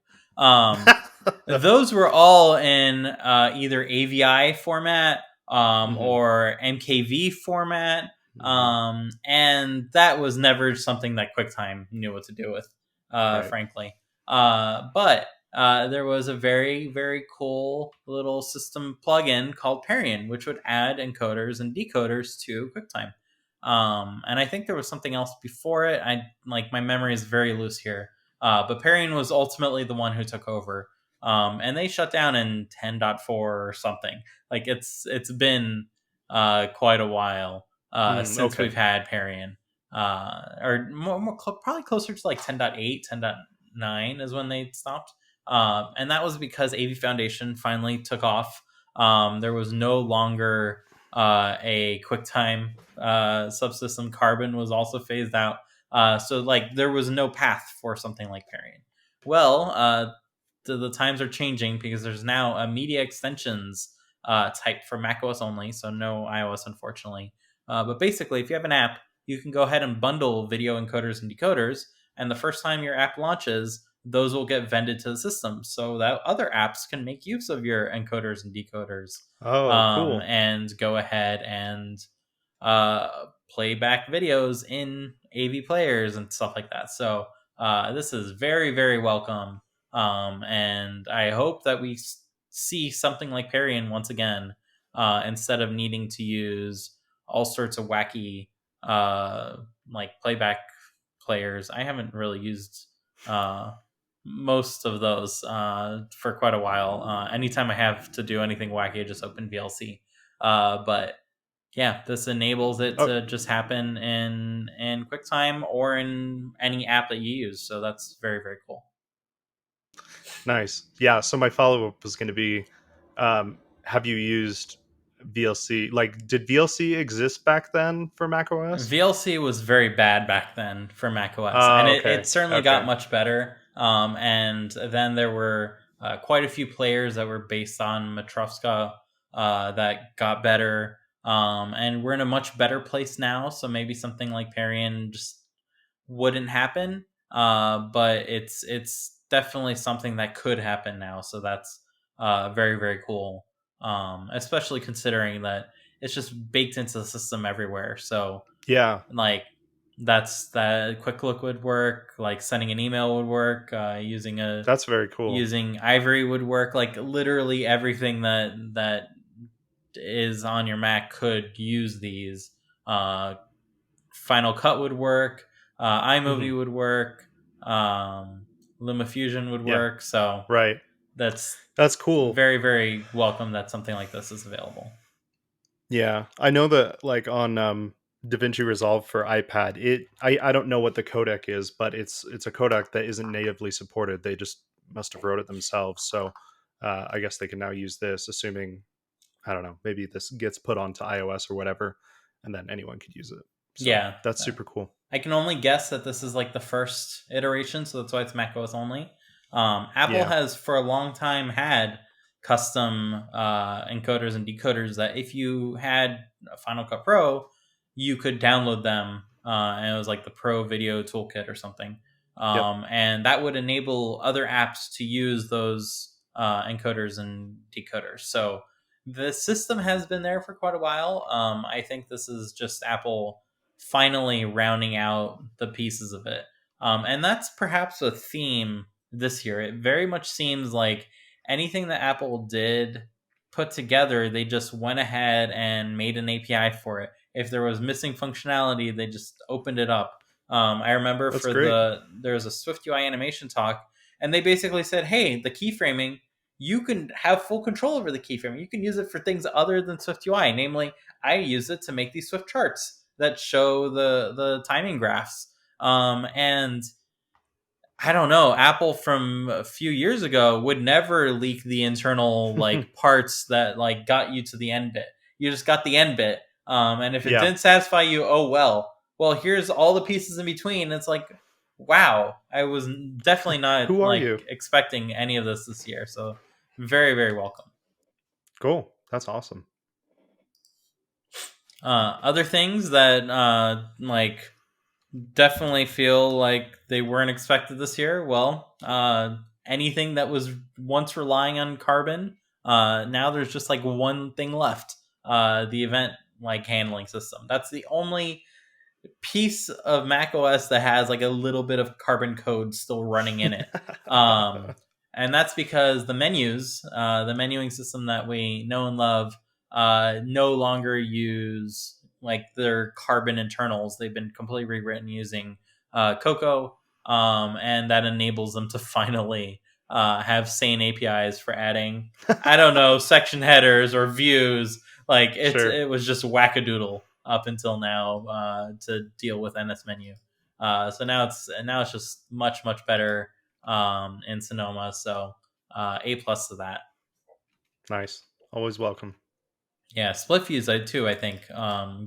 Those were all in either AVI format Hmm. or MKV format, Hmm. and that was never something that QuickTime knew what to do with, Right. frankly. But there was a very, very cool little system plugin called Parian, which would add encoders and decoders to QuickTime. And I think there was something else before it. I like my memory is very loose here. But Parian was ultimately the one who took over. And they shut down in 10.4 or something. Like it's been quite a while since Okay. we've had Parian, or probably closer to like 10.8, 10.9 is when they stopped. And that was because AV Foundation finally took off. There was no longer a QuickTime subsystem. Carbon was also phased out. So like there was no path for something like Parian. Well, the times are changing because there's now a media extensions type for macOS only, so no iOS, unfortunately. But basically, if you have an app, you can go ahead and bundle video encoders and decoders, and the first time your app launches, those will get vended to the system so that other apps can make use of your encoders and decoders, Oh, cool. and go ahead and play back videos in AV players and stuff like that. So this is very, very welcome. And I hope that we see something like Parian once again, instead of needing to use all sorts of wacky like playback players. I haven't really used uh, most of those for quite a while. Anytime I have to do anything wacky, I just open VLC. But yeah, this enables it Oh, to just happen in QuickTime or in any app that you use. So that's very, very cool. nice. Yeah. So my follow up was going to be, have you used VLC? Like, did VLC exist back then for macOS? VLC was very bad back then for macOS, and Oh, it okay. certainly got Okay. much better. And then there were quite a few players that were based on Matrovska that got better. And we're in a much better place now, so maybe something like Parian just wouldn't happen. But it's definitely something that could happen now, so that's very, very cool. Especially considering that it's just baked into the system everywhere. So Yeah. like that quick look would work, like sending an email would work, That's very cool. using Ivory would work. Like literally everything that is on your Mac could use these. Final Cut would work, Hmm. iMovie would work, LumaFusion would Yeah. work. So Right. that's That's cool. very, very welcome that something like this is available. Yeah, I know that like on DaVinci Resolve for iPad, I don't know what the codec is, but it's a codec that isn't natively supported. They just must have wrote it themselves. So I guess they can now use this, assuming I don't know, maybe this gets put onto iOS or whatever, and then anyone could use it. So Yeah. that's super cool. I can only guess that this is like the first iteration, so that's why it's macOS only. Apple Yeah. has for a long time had custom encoders and decoders that if you had a Final Cut Pro, you could download them, and it was like the Pro Video Toolkit or something, Yep. and that would enable other apps to use those encoders and decoders. So the system has been there for quite a while. I think this is just Apple finally rounding out the pieces of it. And that's perhaps a theme this year. It very much seems like anything that Apple did put together, they just went ahead and made an API for it. If there was missing functionality, they just opened it up. I remember That's great. there was a SwiftUI animation talk, and they basically said, "Hey, the keyframing, you can have full control over the keyframing. You can use it for things other than SwiftUI. Namely, I use it to make these Swift charts that show the timing graphs." And I don't know, Apple from a few years ago would never leak the internal like parts that like got you to the end bit. You just got the end bit. And if it Yeah. didn't satisfy you, oh well. Well, here's all the pieces in between. It's like, wow, I was definitely not Who are like you? expecting any of this year. So very, very welcome. Cool. That's awesome. Other things that like definitely feel like they weren't expected this year. Well, anything that was once relying on Carbon, now there's just like one thing left. The event like handling system. That's the only piece of Mac OS that has like a little bit of Carbon code still running in it. Um, and that's because the menus, the menuing system that we know and love, no longer use like their Carbon internals. They've been completely rewritten using Cocoa, and that enables them to finally have sane APIs for adding, I don't know, section headers or views. Like Sure. it was just wackadoodle up until now to deal with NSMenu. So now it's just much better in Sonoma. So A plus to that. Nice. Always welcome. Yeah, split fuse I too. I think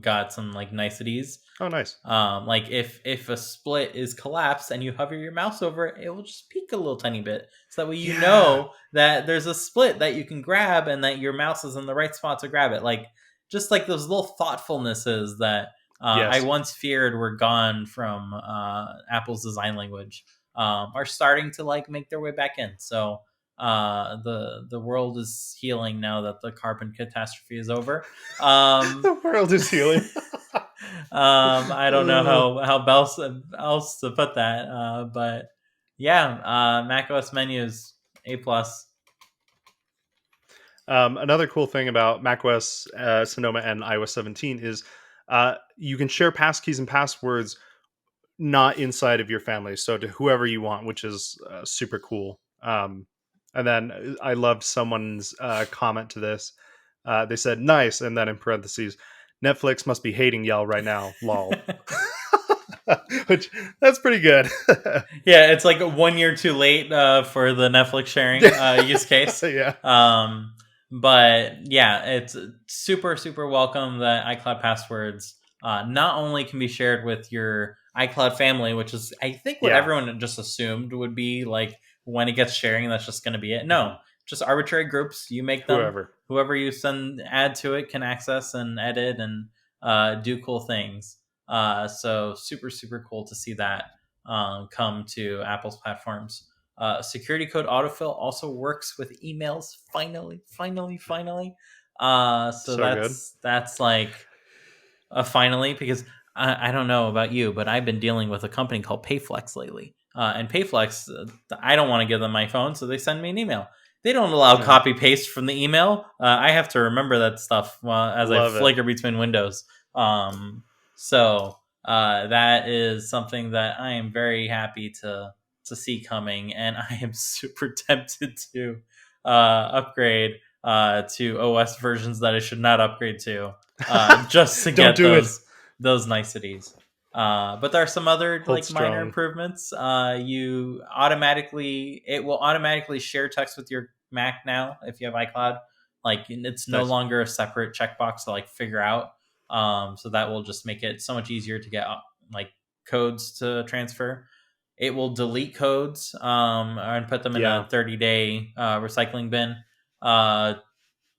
got some like niceties. Oh, nice. Like if a split is collapsed and you hover your mouse over it, it will just peak a little tiny bit, so that way you Yeah. know that there's a split that you can grab and that your mouse is in the right spot to grab it. Like just like those little thoughtfulnesses that I Yes. once feared were gone from Apple's design language, are starting to like make their way back in. So the world is healing now that the carbon catastrophe is over. Um, The world is healing. I don't know how else to put that, but yeah, macOS menus A plus. Another cool thing about macOS Sonoma and iOS 17 is you can share passkeys and passwords not inside of your family, so to whoever you want, which is super cool. And then I loved someone's comment to this. They said, "Nice," and then in parentheses, "Netflix must be hating y'all right now." Lol. Which that's pretty good. Yeah, it's like 1 year too late for the Netflix sharing use case. Yeah. But yeah, it's super welcome that iCloud passwords not only can be shared with your iCloud family, which is I think what Yeah. everyone just assumed would be like when it gets sharing, that's just going to be it. Hmm. No, just arbitrary groups. You make them. Whoever. Whoever you send add to it can access and edit and do cool things. So super cool to see that come to Apple's platforms. Security code autofill also works with emails. Finally. So So good. that's like a finally, because I don't know about you, but I've been dealing with a company called Payflex lately. And Payflex, I don't want to give them my phone, so they send me an email. They don't allow Uh-huh. copy paste from the email. I have to remember that stuff as I Love it. flicker between windows. So that is something that I am very happy to see coming, and I am super tempted to upgrade to OS versions that I should not upgrade to, just to Don't get do it. those niceties. But there are some other Hold like minor strong. improvements. It will automatically share text with your Mac now if you have iCloud. Like it's no Nice. longer a separate checkbox to like figure out. So that will just make it so much easier to get like codes to transfer. It will delete codes and put them in Yeah. a 30-day recycling bin. Uh,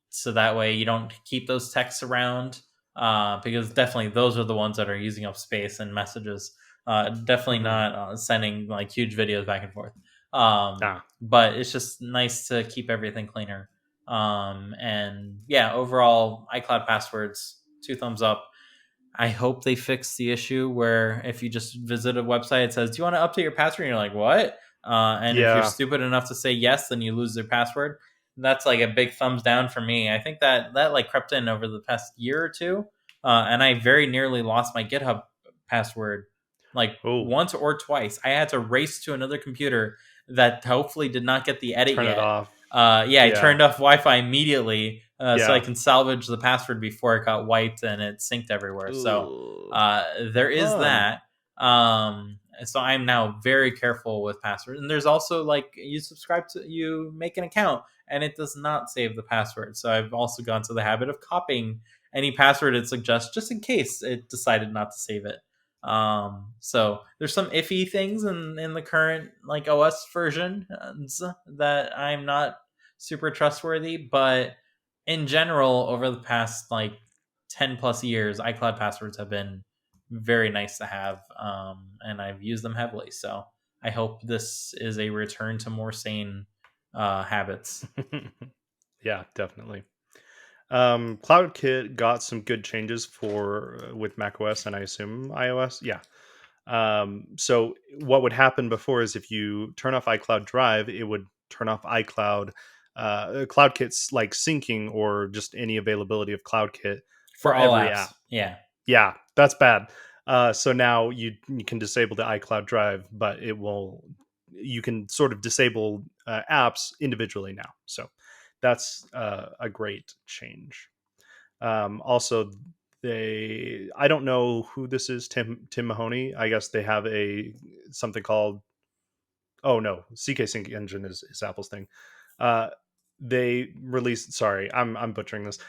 so that way you don't keep those texts around because definitely those are the ones that are using up space and messages. Definitely Hmm. not sending like huge videos back and forth. Ah. But it's just nice to keep everything cleaner. And yeah, overall, iCloud passwords, 2 thumbs up. I hope they fix the issue where if you just visit a website, it says, "Do you want to update your password?" And you're like, "What?" And if you're Yeah. stupid enough to say yes, then you lose their password. That's like a big thumbs down for me. I think that like crept in over the past year or two, and I very nearly lost my GitHub password like Oh, once or twice. I had to race to another computer that hopefully did not get the edit turn it yet. off. Yeah, I Yeah. turned off Wi-Fi immediately so I Yeah. can salvage the password before it got wiped and it synced everywhere. So Ooh. there is Fun. that. So I'm now very careful with passwords. And there's also like you make an account and it does not save the password. So I've also gone to the habit of copying any password it suggests just in case it decided not to save it. So there's some iffy things in the current like OS version that I'm not super trustworthy, but in general, over the past like 10 plus years, iCloud passwords have been very nice to have, and I've used them heavily. So I hope this is a return to more sane habits. Yeah, definitely. CloudKit got some good changes for with macOS and I assume iOS. Yeah. So what would happen before is if you turn off iCloud Drive, it would turn off iCloud, CloudKit's like syncing or just any availability of CloudKit For for all every apps. app. Yeah. Yeah, that's bad. So now you can disable the iCloud Drive, but it will you can sort of disable apps individually now. So that's a great change. Also, they I don't know who this is. Tim Mahoney. I guess they have a something called oh no, CK Sync Engine is Apple's thing. Uh, they released. Sorry, I'm butchering this.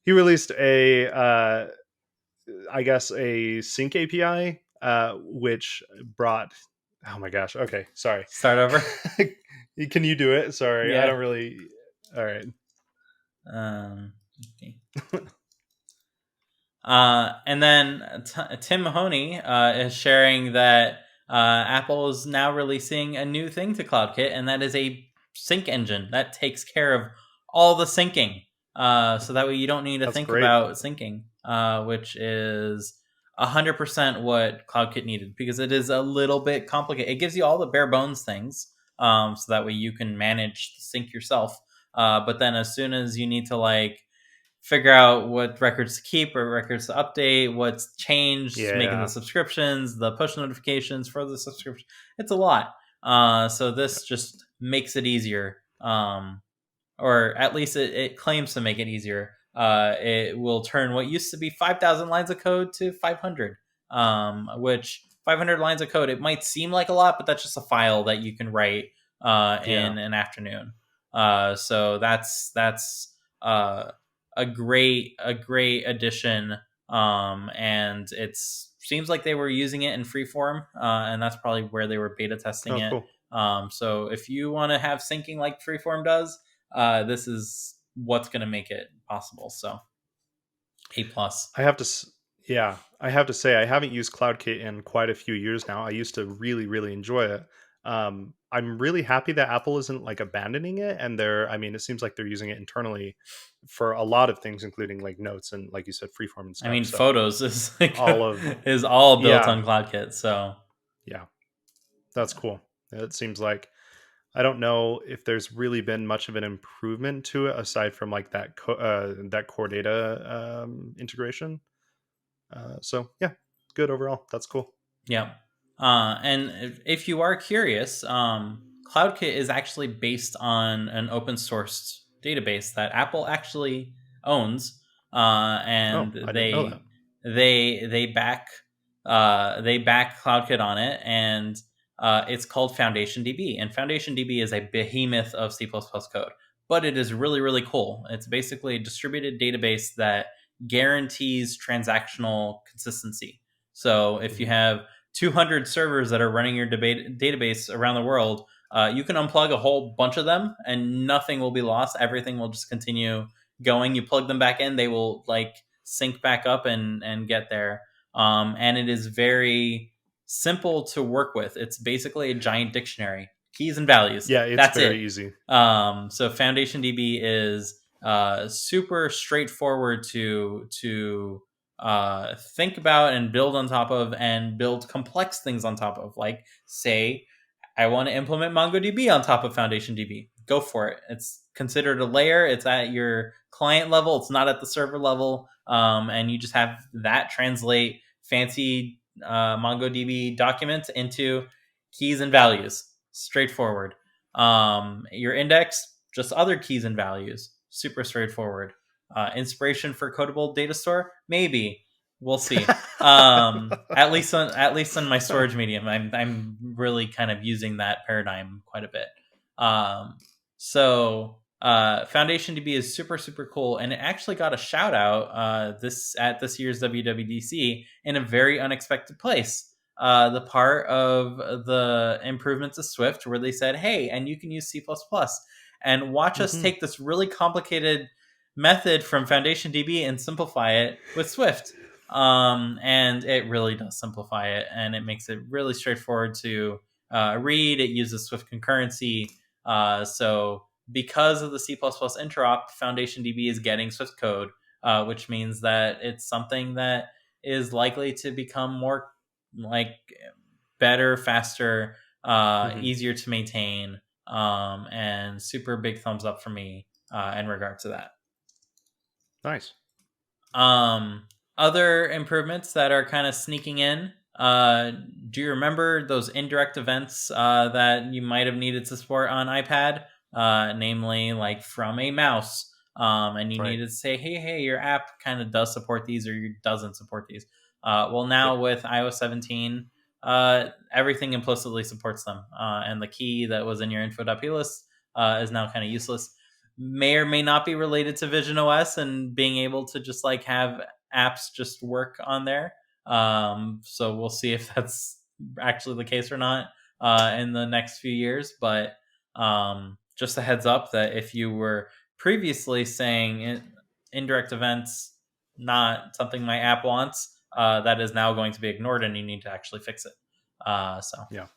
He released a I guess a sync API, which brought. Oh my gosh. Okay, sorry. Start over. Can you do it? Sorry, I Yeah. don't really. All right. Okay. And then Tim Mahoney is sharing that Apple is now releasing a new thing to CloudKit, and that is a sync engine that takes care of all the syncing. So that way you don't need to That's think great. about syncing, which is 100% what CloudKit needed because it is a little bit complicated. It gives you all the bare bones things, so that way you can manage the sync yourself. But then as soon as you need to like figure out what records to keep or records to update, what's changed, making the Yeah. subscriptions, the push notifications for the subscription. It's a lot. So this just makes it easier, or at least it claims to make it easier. It will turn what used to be 5,000 lines of code to 500, which 500 lines of code, it might seem like a lot, but that's just a file that you can write Yeah. in an afternoon. So that's uh, a great addition, and it's seems like they were using it in freeform, and that's probably where they were beta testing Oh, it. cool. So if you want to have syncing like freeform does, this is what's going to make it possible. So A plus. I have to, yeah, I have to say I haven't used CloudKit in quite a few years now. I used to really, really enjoy it. I'm really happy that Apple isn't like abandoning it, and I mean, it seems like they're using it internally for a lot of things, including like notes and, like you said, freeform and I stuff. mean, So Photos is like all of, is all built yeah, on CloudKit. So yeah, that's cool. It seems like I don't know if there's really been much of an improvement to it aside from like that core data integration. So yeah, good overall. That's cool. yeah. And if you are curious, CloudKit is actually based on an open sourced database that Apple actually owns, Oh, and I didn't know that. they back CloudKit on it, and it's called Foundation DB. And Foundation DB is a behemoth of C++ code, but it is really, really cool. It's basically a distributed database that guarantees transactional consistency. So if you have 200 servers that are running your database around the world, you can unplug a whole bunch of them and nothing will be lost. Everything will just continue going. You plug them back in, they will like sync back up and get there. And it is very simple to work with. It's basically a giant dictionary, keys and values. Yeah, it's That's very it. easy. So Foundation DB is super straightforward to think about and build on top of, and build complex things on top of. Like, say, I want to implement MongoDB on top of Foundation DB. Go for it. It's considered a layer. It's at your client level. It's not at the server level. And you just have that translate fancy MongoDB documents into keys and values. Straightforward. Your index, just other keys and values. Super straightforward. Inspiration for Codable data store? Maybe. We'll see. At least on my storage medium, I'm really kind of using that paradigm quite a bit. So Foundation DB is super, super cool, and it actually got a shout out at this year's WWDC in a very unexpected place. The part of the improvements of Swift where they said, "Hey, and you can use C++, and watch us take this really complicated method from Foundation DB and simplify it with Swift." And it really does simplify it, and it makes it really straightforward to read. It uses Swift concurrency. So because of the C++ interop, Foundation DB is getting Swift code, which means that it's something that is likely to become more like better, faster, easier to maintain, and super big thumbs up for me in regard to that. Nice. Other improvements that are kind of sneaking in. Do you remember those indirect events that you might have needed to support on iPad? Namely, like from a mouse. And you needed to say, hey, your app kind of does support these or doesn't support these. Well, now with iOS 17, everything implicitly supports them. And the key that was in your info.p list is now kind of useless. May or may not be related to Vision OS and being able to just like have apps just work on there. So we'll see if that's actually the case or not in the next few years. But just a heads up that if you were previously saying indirect events, not something my app wants, that is now going to be ignored and you need to actually fix it. So yeah,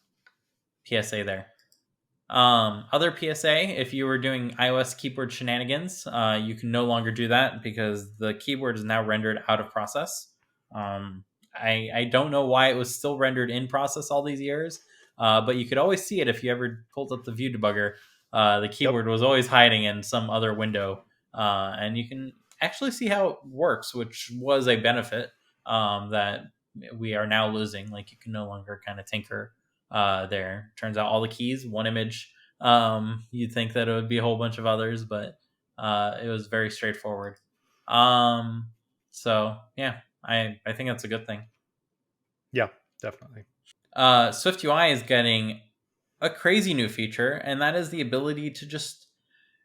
PSA there. Other PSA, if you were doing iOS keyboard shenanigans, you can no longer do that because the keyboard is now rendered out of process. I don't know why it was still rendered in process all these years, but you could always see it if you ever pulled up the view debugger. The keyboard was always hiding in some other window, and you can actually see how it works, which was a benefit that we are now losing. Like, you can no longer kind of tinker there. Turns out all the keys, one image. You'd think that it would be a whole bunch of others, but it was very straightforward. So yeah, I think that's a good thing. Yeah, definitely. SwiftUI is getting a crazy new feature, and that is the ability to just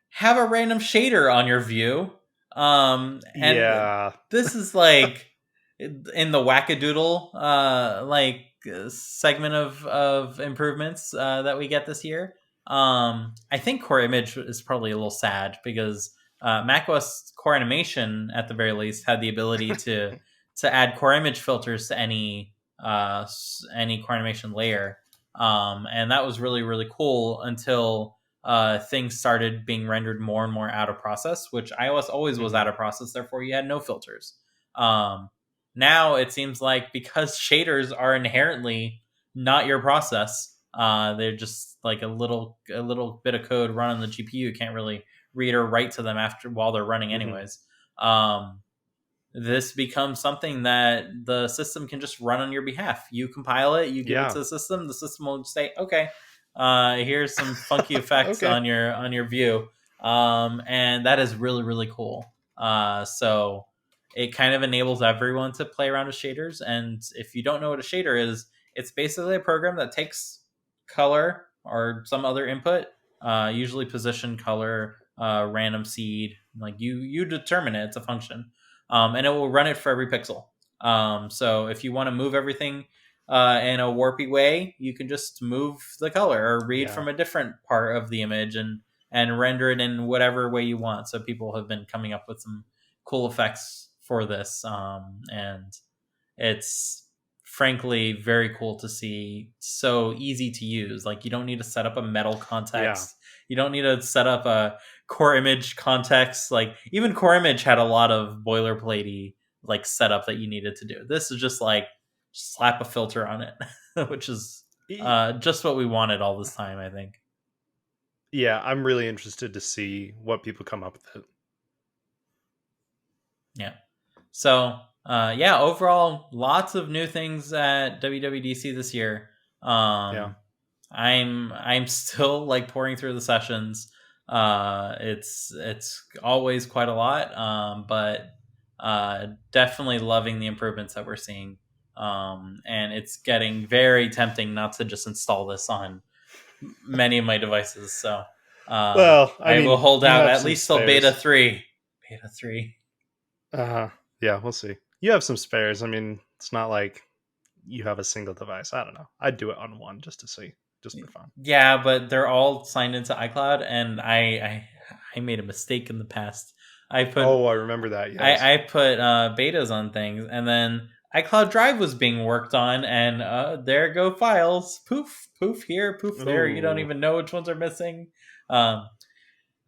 have a random shader on your view. And this is like in the wackadoodle segment of improvements that we get this year. I think core image is probably a little sad because macOS core animation at the very least had the ability to add core image filters to any core animation layer, and that was really, really cool until things started being rendered more and more out of process, which iOS always was out of process. Therefore, you had no filters. Now it seems like because shaders are inherently not your process, they're just like a little bit of code run on the GPU. You can't really read or write to them while they're running anyways. This becomes something that the system can just run on your behalf. You compile it, you give it to the system will just say, okay, here's some funky effects on your view. And that is really, really cool. So it kind of enables everyone to play around with shaders. And if you don't know what a shader is, it's basically a program that takes color or some other input, usually position, color, random seed. Like you determine it. It's a function, and it will run it for every pixel. So if you want to move everything in a warpy way, you can just move the color or read Yeah. from a different part of the image and render it in whatever way you want. So people have been coming up with some cool effects for this, and it's frankly very cool to see. So easy to use. Like, you don't need to set up a metal Yeah. context. You don't need to set up a core image context. Like, even core image had a lot of boilerplatey like setup that you needed to do. This is just like slap a filter on it, which is E- just what we wanted all this time, I think. Yeah, I'm really interested to see what people come up with it. Yeah. So, yeah, overall, lots of new things at WWDC this year. Yeah. I'm still like pouring through the sessions. It's always quite a lot, but definitely loving the improvements that we're seeing. And it's getting very tempting not to just install this on many of my devices. So Well, I I will mean, hold you out have at some least till beta spares. 3. Beta 3. Yeah, we'll see. You have some spares. I mean, it's not like you have a single device. I don't know. I'd do it on one just to see, just for fun. Yeah, but they're all signed into iCloud, and I made a mistake in the past. I put Oh, I remember that. Yes. I put betas on things, and then iCloud Drive was being worked on, and there go files. Poof, poof here, poof there. You don't Ooh. even know which ones are missing. Um,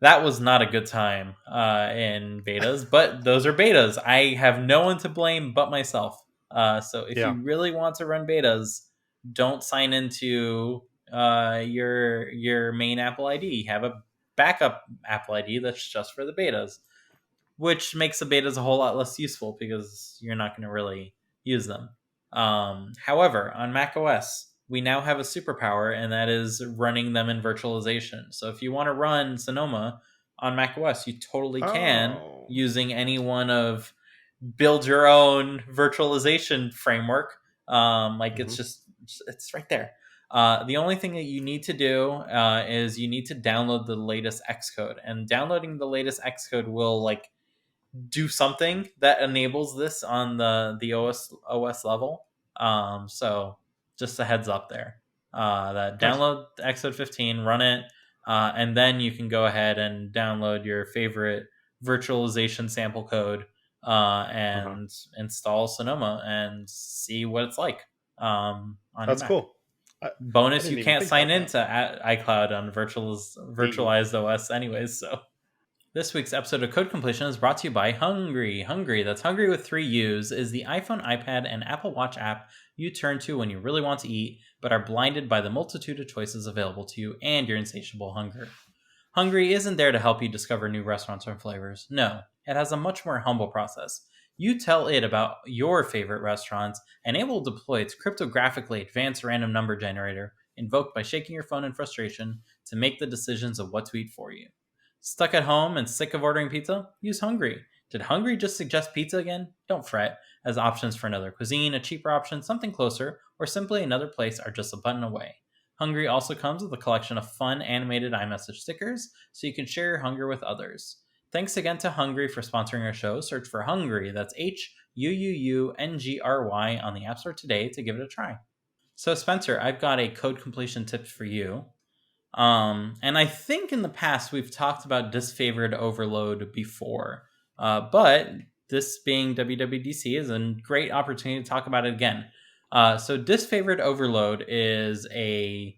that was not a good time in betas, but those are betas. I have no one to blame but myself. So if Yeah. you really want to run betas, don't sign into your main Apple ID. Have a backup Apple ID that's just for the betas, which makes the betas a whole lot less useful because you're not going to really use them. However, on macOS, we now have a superpower, and that is running them in virtualization. So if you want to run Sonoma on macOS, you totally can Oh. using any one of build your own virtualization framework. Like Hmm. it's right there. The only thing that you need to do is you need to download the latest Xcode, and downloading the latest Xcode will like do something that enables this on the OS level. So just a heads up there. That Nice. download Xcode 15, run it, and then you can go ahead and download your favorite virtualization sample code Uh-huh. and install Sonoma and see what it's like on your That's Mac. cool. I Bonus, you didn't even can't think sign about that. into iCloud on Hey. virtualized OS anyways, so this week's episode of Code Completion is brought to you by Huuungry. Huuungry, that's Hungry with 3 U's, is the iPhone, iPad, and Apple Watch app you turn to when you really want to eat, but are blinded by the multitude of choices available to you and your insatiable hunger. Huuungry isn't there to help you discover new restaurants or flavors. No, it has a much more humble process. You tell it about your favorite restaurants, and it will deploy its cryptographically advanced random number generator, invoked by shaking your phone in frustration, to make the decisions of what to eat for you. Stuck at home and sick of ordering pizza? Use Hungry. Did Hungry just suggest pizza again? Don't fret, as options for another cuisine, a cheaper option, something closer, or simply another place are just a button away. Hungry also comes with a collection of fun animated iMessage stickers, so you can share your hunger with others. Thanks again to Hungry for sponsoring our show. Search for Hungry, that's HUUUNGRY, on the App Store today to give it a try. So, Spencer, I've got a code completion tip for you. And I think in the past we've talked about disfavored overload before, but this being WWDC is a great opportunity to talk about it again. So disfavored overload is a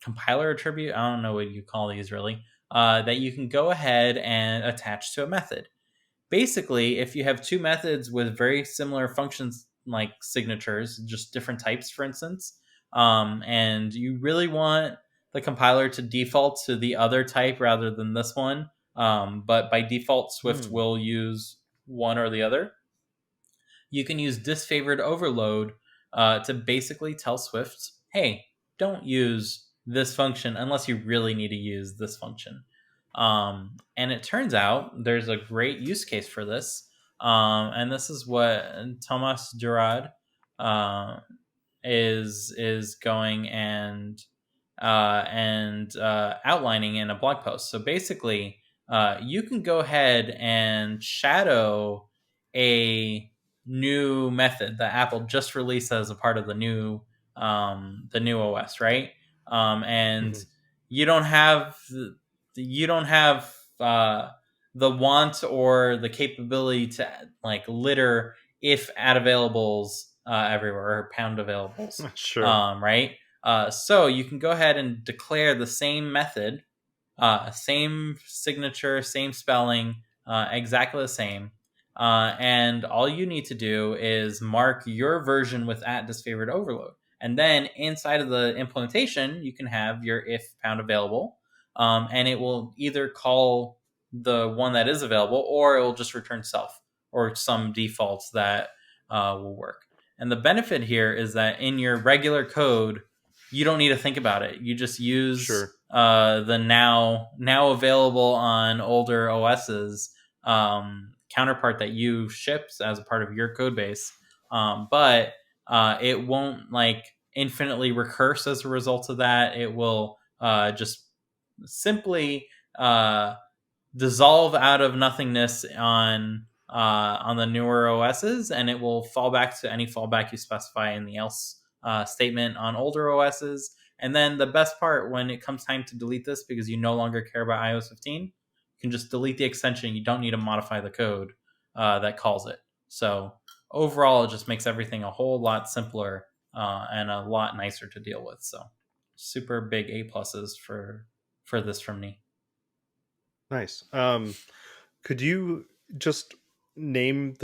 compiler attribute. I don't know what you call these really. That you can go ahead and attach to a method. Basically, if you have two methods with very similar functions like signatures, just different types, for instance, and you really want the compiler to default to the other type rather than this one, but by default, Swift Hmm. will use one or the other. You can use disfavored overload to basically tell Swift, hey, don't use this function unless you really need to use this function. And it turns out there's a great use case for this. And this is what Thomas Durad is going and outlining in a blog post. So basically, you can go ahead and shadow a new method that Apple just released as a part of the new OS, right? And Mhm. you don't have the want or the capability to like litter if add availables everywhere or pound availables, Sure. right? So you can go ahead and declare the same method, same signature, same spelling, exactly the same. And all you need to do is mark your version with @disfavored overload. And then inside of the implementation, you can have your if pound available, and it will either call the one that is available or it will just return self or some defaults that will work. And the benefit here is that in your regular code, you don't need to think about it. You just use Sure. the now available on older OSs counterpart that you shipped as a part of your code base. But it won't like infinitely recurse as a result of that. It will just simply dissolve out of nothingness on the newer OSs, and it will fall back to any fallback you specify in the else statement on older OSs. And then the best part, when it comes time to delete this because you no longer care about iOS 15, you can just delete the extension. You don't need to modify the code that calls it. So overall, it just makes everything a whole lot simpler and a lot nicer to deal with. So super big A pluses for this from me. Nice. Could you just name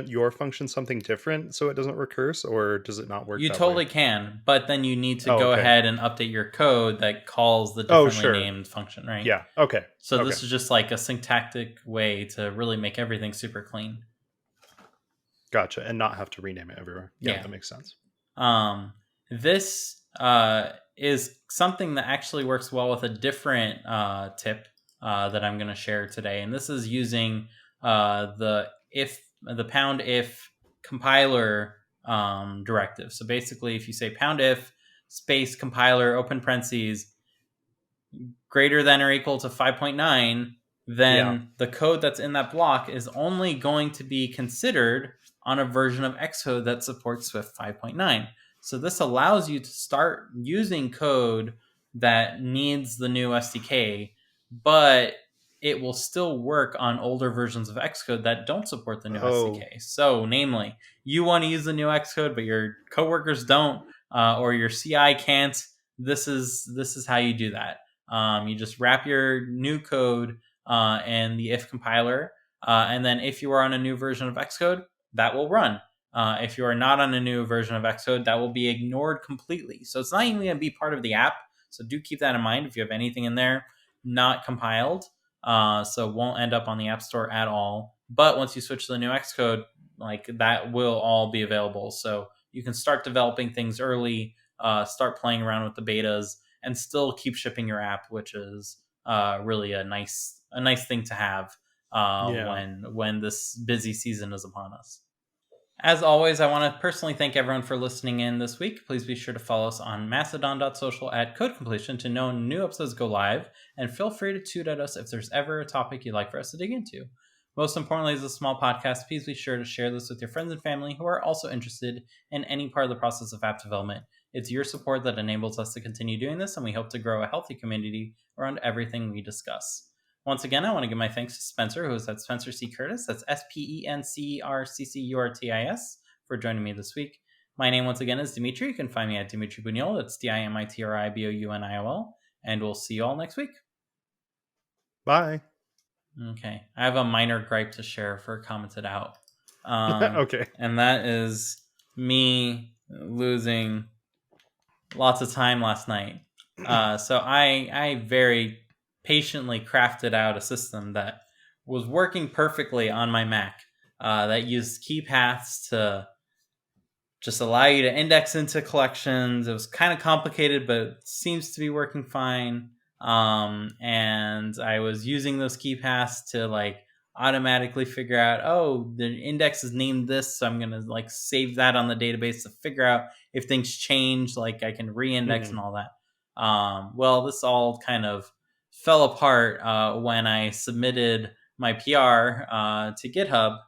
your function something different so it doesn't recurse, or does it not work You that way? totally can, but then you need to Oh, go okay. ahead and update your code that calls the Oh, differently sure. named function, right? Yeah. Okay. So Okay. this is just like a syntactic way to really make everything super clean. Gotcha. And not have to rename it everywhere. Yeah, Yeah. that makes sense. This is something that actually works well with a different tip that I'm going to share today, and this is using the pound if compiler directive. So basically, if you say pound if space compiler open parentheses greater than or equal to 5.9, Yeah. then the code that's in that block is only going to be considered on a version of Xcode that supports Swift 5.9. So this allows you to start using code that needs the new SDK, but it will still work on older versions of Xcode that don't support the new Oh, SDK. So, namely, you want to use the new Xcode, but your coworkers don't, or your CI can't. This is how you do that. You just wrap your new code in the if compiler, and then if you are on a new version of Xcode, that will run. If you are not on a new version of Xcode, that will be ignored completely. So it's not even going to be part of the app. So do keep that in mind if you have anything in there not compiled. So it won't end up on the App Store at all. But once you switch to the new Xcode, like that will all be available. So you can start developing things early, start playing around with the betas, and still keep shipping your app, which is really a nice thing to have yeah. when this busy season is upon us. As always, I want to personally thank everyone for listening in this week. Please be sure to follow us on mastodon.social @codecompletion to know when new episodes go live, and feel free to toot at us if there's ever a topic you'd like for us to dig into. Most importantly, as a small podcast, please be sure to share this with your friends and family who are also interested in any part of the process of app development. It's your support that enables us to continue doing this, and we hope to grow a healthy community around everything we discuss. Once again, I want to give my thanks to Spencer, who is at Spencer C. Curtis. That's SpencerCurtis for joining me this week. My name, once again, is Dimitri. You can find me at Dimitri Buñol. That's DimitRiBounIol. And we'll see you all next week. Bye. Okay. I have a minor gripe to share for commented out. Okay. And that is me losing lots of time last night. So I very patiently crafted out a system that was working perfectly on my Mac that used key paths to just allow you to index into collections. It was kind of complicated, but seems to be working fine. And I was using those key paths to like automatically figure out, oh, the index is named this, so I'm gonna like save that on the database to figure out if things change, like I can re-index and all that. Well, this all kind of fell apart when I submitted my PR to GitHub,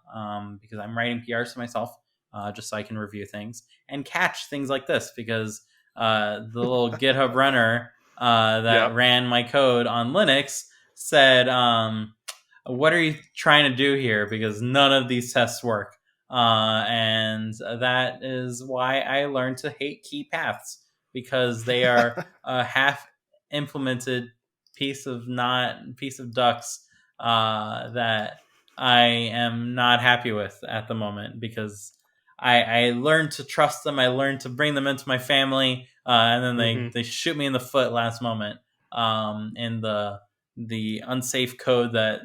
because I'm writing PRs to myself, just so I can review things and catch things like this, because the little GitHub runner that Yep. ran my code on Linux said, what are you trying to do here? Because none of these tests work. And that is why I learned to hate key paths, because they are a half implemented piece of ducks that I am not happy with at the moment, because I learned to trust them. I learned to bring them into my family, and then they shoot me in the foot last moment, in the unsafe code that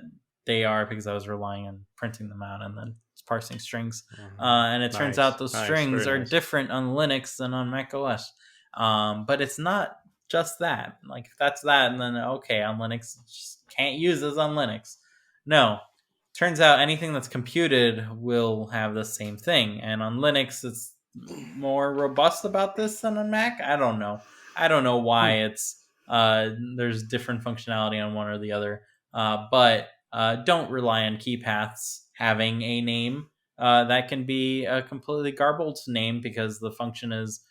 they are, because I was relying on printing them out and then parsing strings. And it turns out those strings are different on Linux than on Mac OS. But it's not just that. Like, if that's that, and then okay, on Linux, just can't use this on Linux. No. Turns out anything that's computed will have the same thing. And on Linux, it's more robust about this than on Mac. I don't know why it's there's different functionality on one or the other. But don't rely on key paths having a name that can be a completely garbled name, because the function is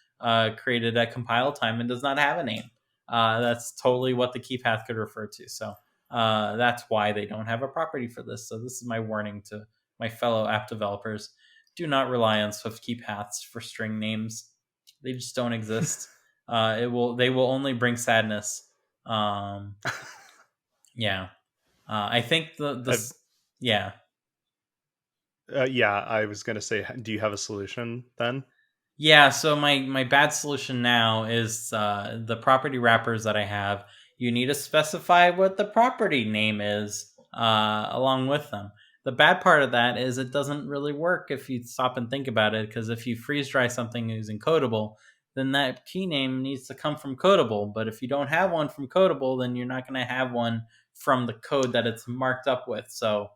created at compile time and does not have a name. That's totally what the key path could refer to. So that's why they don't have a property for this. So this is my warning to my fellow app developers. Do not rely on Swift key paths for string names. They just don't exist. They will only bring sadness. Yeah. I think yeah. Yeah, I was going to say, do you have a solution then? Yeah, so my bad solution now is the property wrappers that I have. You need to specify what the property name is along with them. The bad part of that is it doesn't really work if you stop and think about it, because if you freeze dry something using Codable, then that key name needs to come from Codable. But if you don't have one from Codable, then you're not going to have one from the code that it's marked up with. So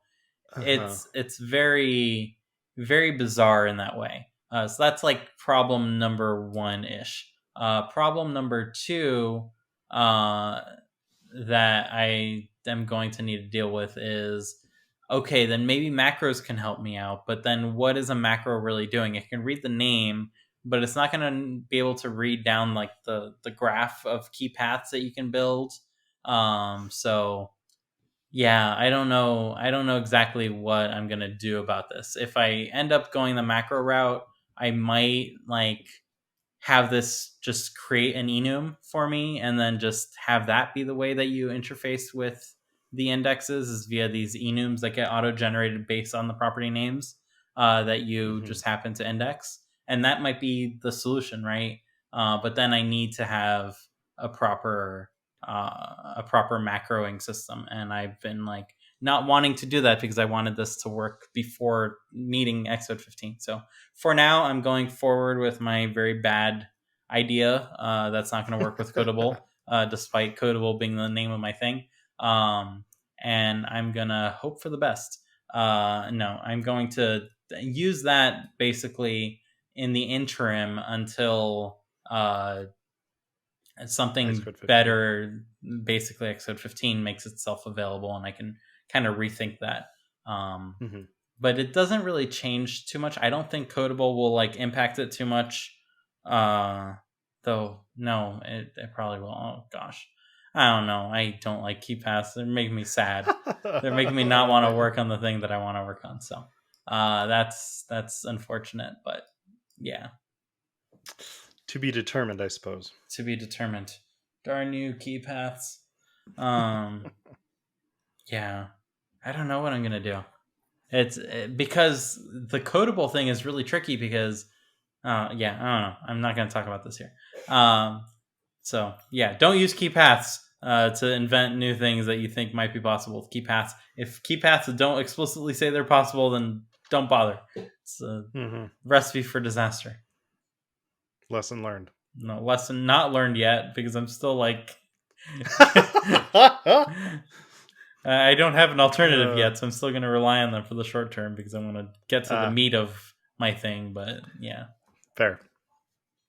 it's very, very bizarre in that way. So that's like problem number one ish. Problem number two that I am going to need to deal with is, okay, then maybe macros can help me out. But then what is a macro really doing? It can read the name, but it's not going to be able to read down like the graph of key paths that you can build. So yeah, I don't know. I don't know exactly what I'm gonna do about this. If I end up going the macro route, I might like have this just create an enum for me, and then just have that be the way that you interface with the indexes, is via these enums that get auto generated based on the property names that you just happen to index. And that might be the solution, right? But then I need to have a proper macroing system, and I've been like not wanting to do that because I wanted this to work before meeting Xcode 15. So for now, I'm going forward with my very bad idea that's not going to work with Codable, despite Codable being the name of my thing. And I'm going to hope for the best. No, I'm going to use that basically in the interim until something better, basically Xcode 15 makes itself available, and I can kind of rethink that. But it doesn't really change too much. I don't think Codable will like impact it too much. Though no, it probably will. Oh gosh, I don't know. I don't like key paths. They're making me sad. They're making me not want to work on the thing that I want to work on. So that's unfortunate, but yeah. To be determined, I suppose. To be determined. Darn you, key paths. Yeah. I don't know what I'm gonna do. It's because the Codable thing is really tricky because, yeah, I don't know. I'm not gonna talk about this here. So yeah, don't use key paths to invent new things that you think might be possible with key paths. If key paths don't explicitly say they're possible, then don't bother. It's a recipe for disaster. Lesson learned. No, lesson not learned yet, because I'm still like I don't have an alternative yet, so I'm still going to rely on them for the short term because I want to get to the meat of my thing. But yeah, fair.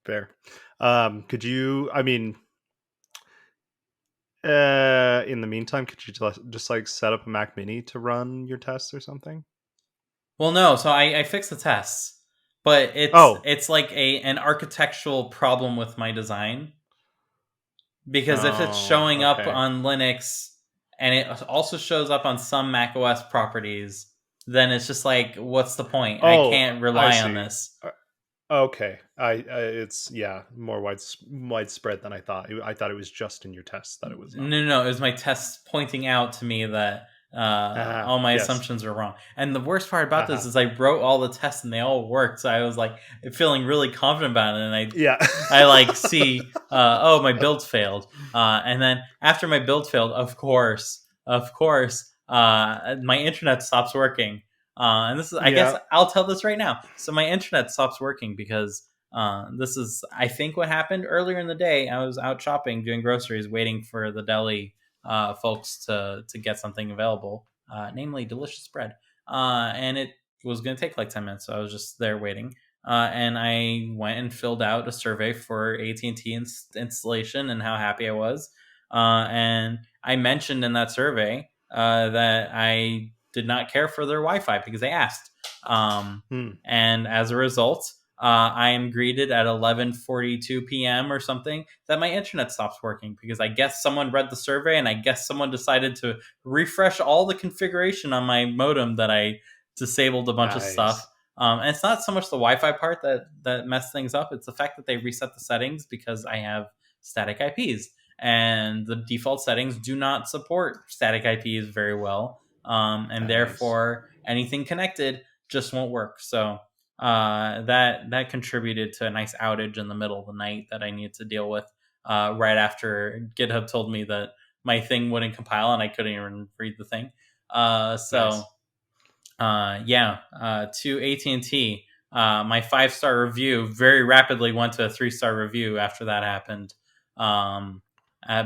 Could you? I mean, in the meantime, could you just like set up a Mac Mini to run your tests or something? well, no. So I fixed the tests, but Oh, it's like an architectural problem with my design because if it's showing up okay. on Linux and it also shows up on some Mac OS properties, then it's just like, what's the point? I Oh, can't I rely on see. this. Okay, it's more widespread than I thought. I thought it was just in your tests that it was not. No. It was my tests pointing out to me that all my Yes. assumptions are wrong. And the worst part about this Haha. is I wrote all the tests and they all worked. So I was like feeling really confident about it. And Yeah. I like see, oh, my build failed. And then after my build failed, of course, my internet stops working. And this is, I guess Yeah. I'll tell this right now. So my internet stops working because this is, I think, what happened earlier in the day. I was out shopping, doing groceries, waiting for the deli folks to get something available, namely delicious bread. And it was going to take like 10 minutes, so I was just there waiting. And I went and filled out a survey for AT&T installation and how happy I was. And I mentioned in that survey that I did not care for their Wi-Fi because they asked. And as a result, I am greeted at 11:42 p.m. or something that my internet stops working because I guess someone read the survey and I guess someone decided to refresh all the configuration on my modem that I disabled a bunch of stuff. Nice. And it's not so much the Wi-Fi part that messed things up; it's the fact that they reset the settings because I have static IPs and the default settings do not support static IPs very well, and Nice. therefore anything connected just won't work. So that contributed to a nice outage in the middle of the night that I needed to deal with right after GitHub told me that my thing wouldn't compile and I couldn't even read the thing. Nice. To AT&T, my 5-star review very rapidly went to a 3-star review after that happened,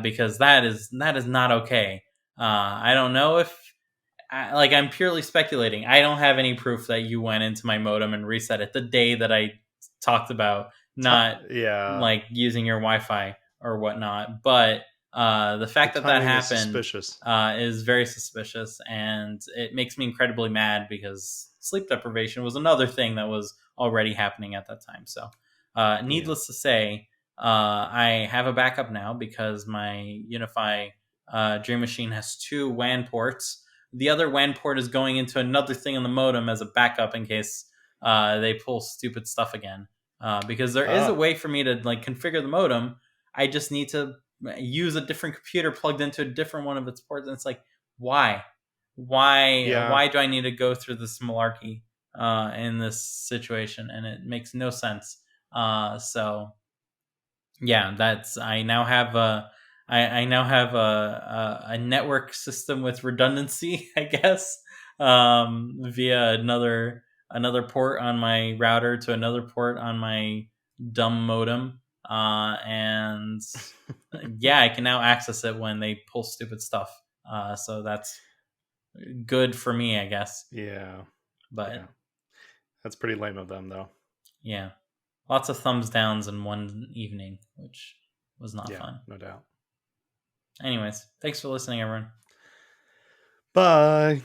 because that is not okay. I don't know if I'm purely speculating. I don't have any proof that you went into my modem and reset it the day that I talked about not Yeah. like using your Wi-Fi or whatnot. But the The fact that timing is happened suspicious. is very suspicious, and it makes me incredibly mad because sleep deprivation was another thing that was already happening at that time. So, Yeah. needless to say, I have a backup now because my Unify Dream Machine has 2 WAN ports. The other WAN port is going into another thing in the modem as a backup in case they pull stupid stuff again. Because there is a Ah. way for me to like configure the modem. I just need to use a different computer plugged into a different one of its ports, and it's like, why, Yeah. why do I need to go through this malarkey in this situation? And it makes no sense. So yeah, that's I now have I now have a network system with redundancy, I guess, via another port on my router to another port on my dumb modem, and yeah, I can now access it when they pull stupid stuff. So that's good for me, I guess. Yeah. But Yeah. That's pretty lame of them, though. yeah, lots of thumbs downs in one evening, which was not Yeah, fun. no doubt. Anyways, thanks for listening, everyone. Bye.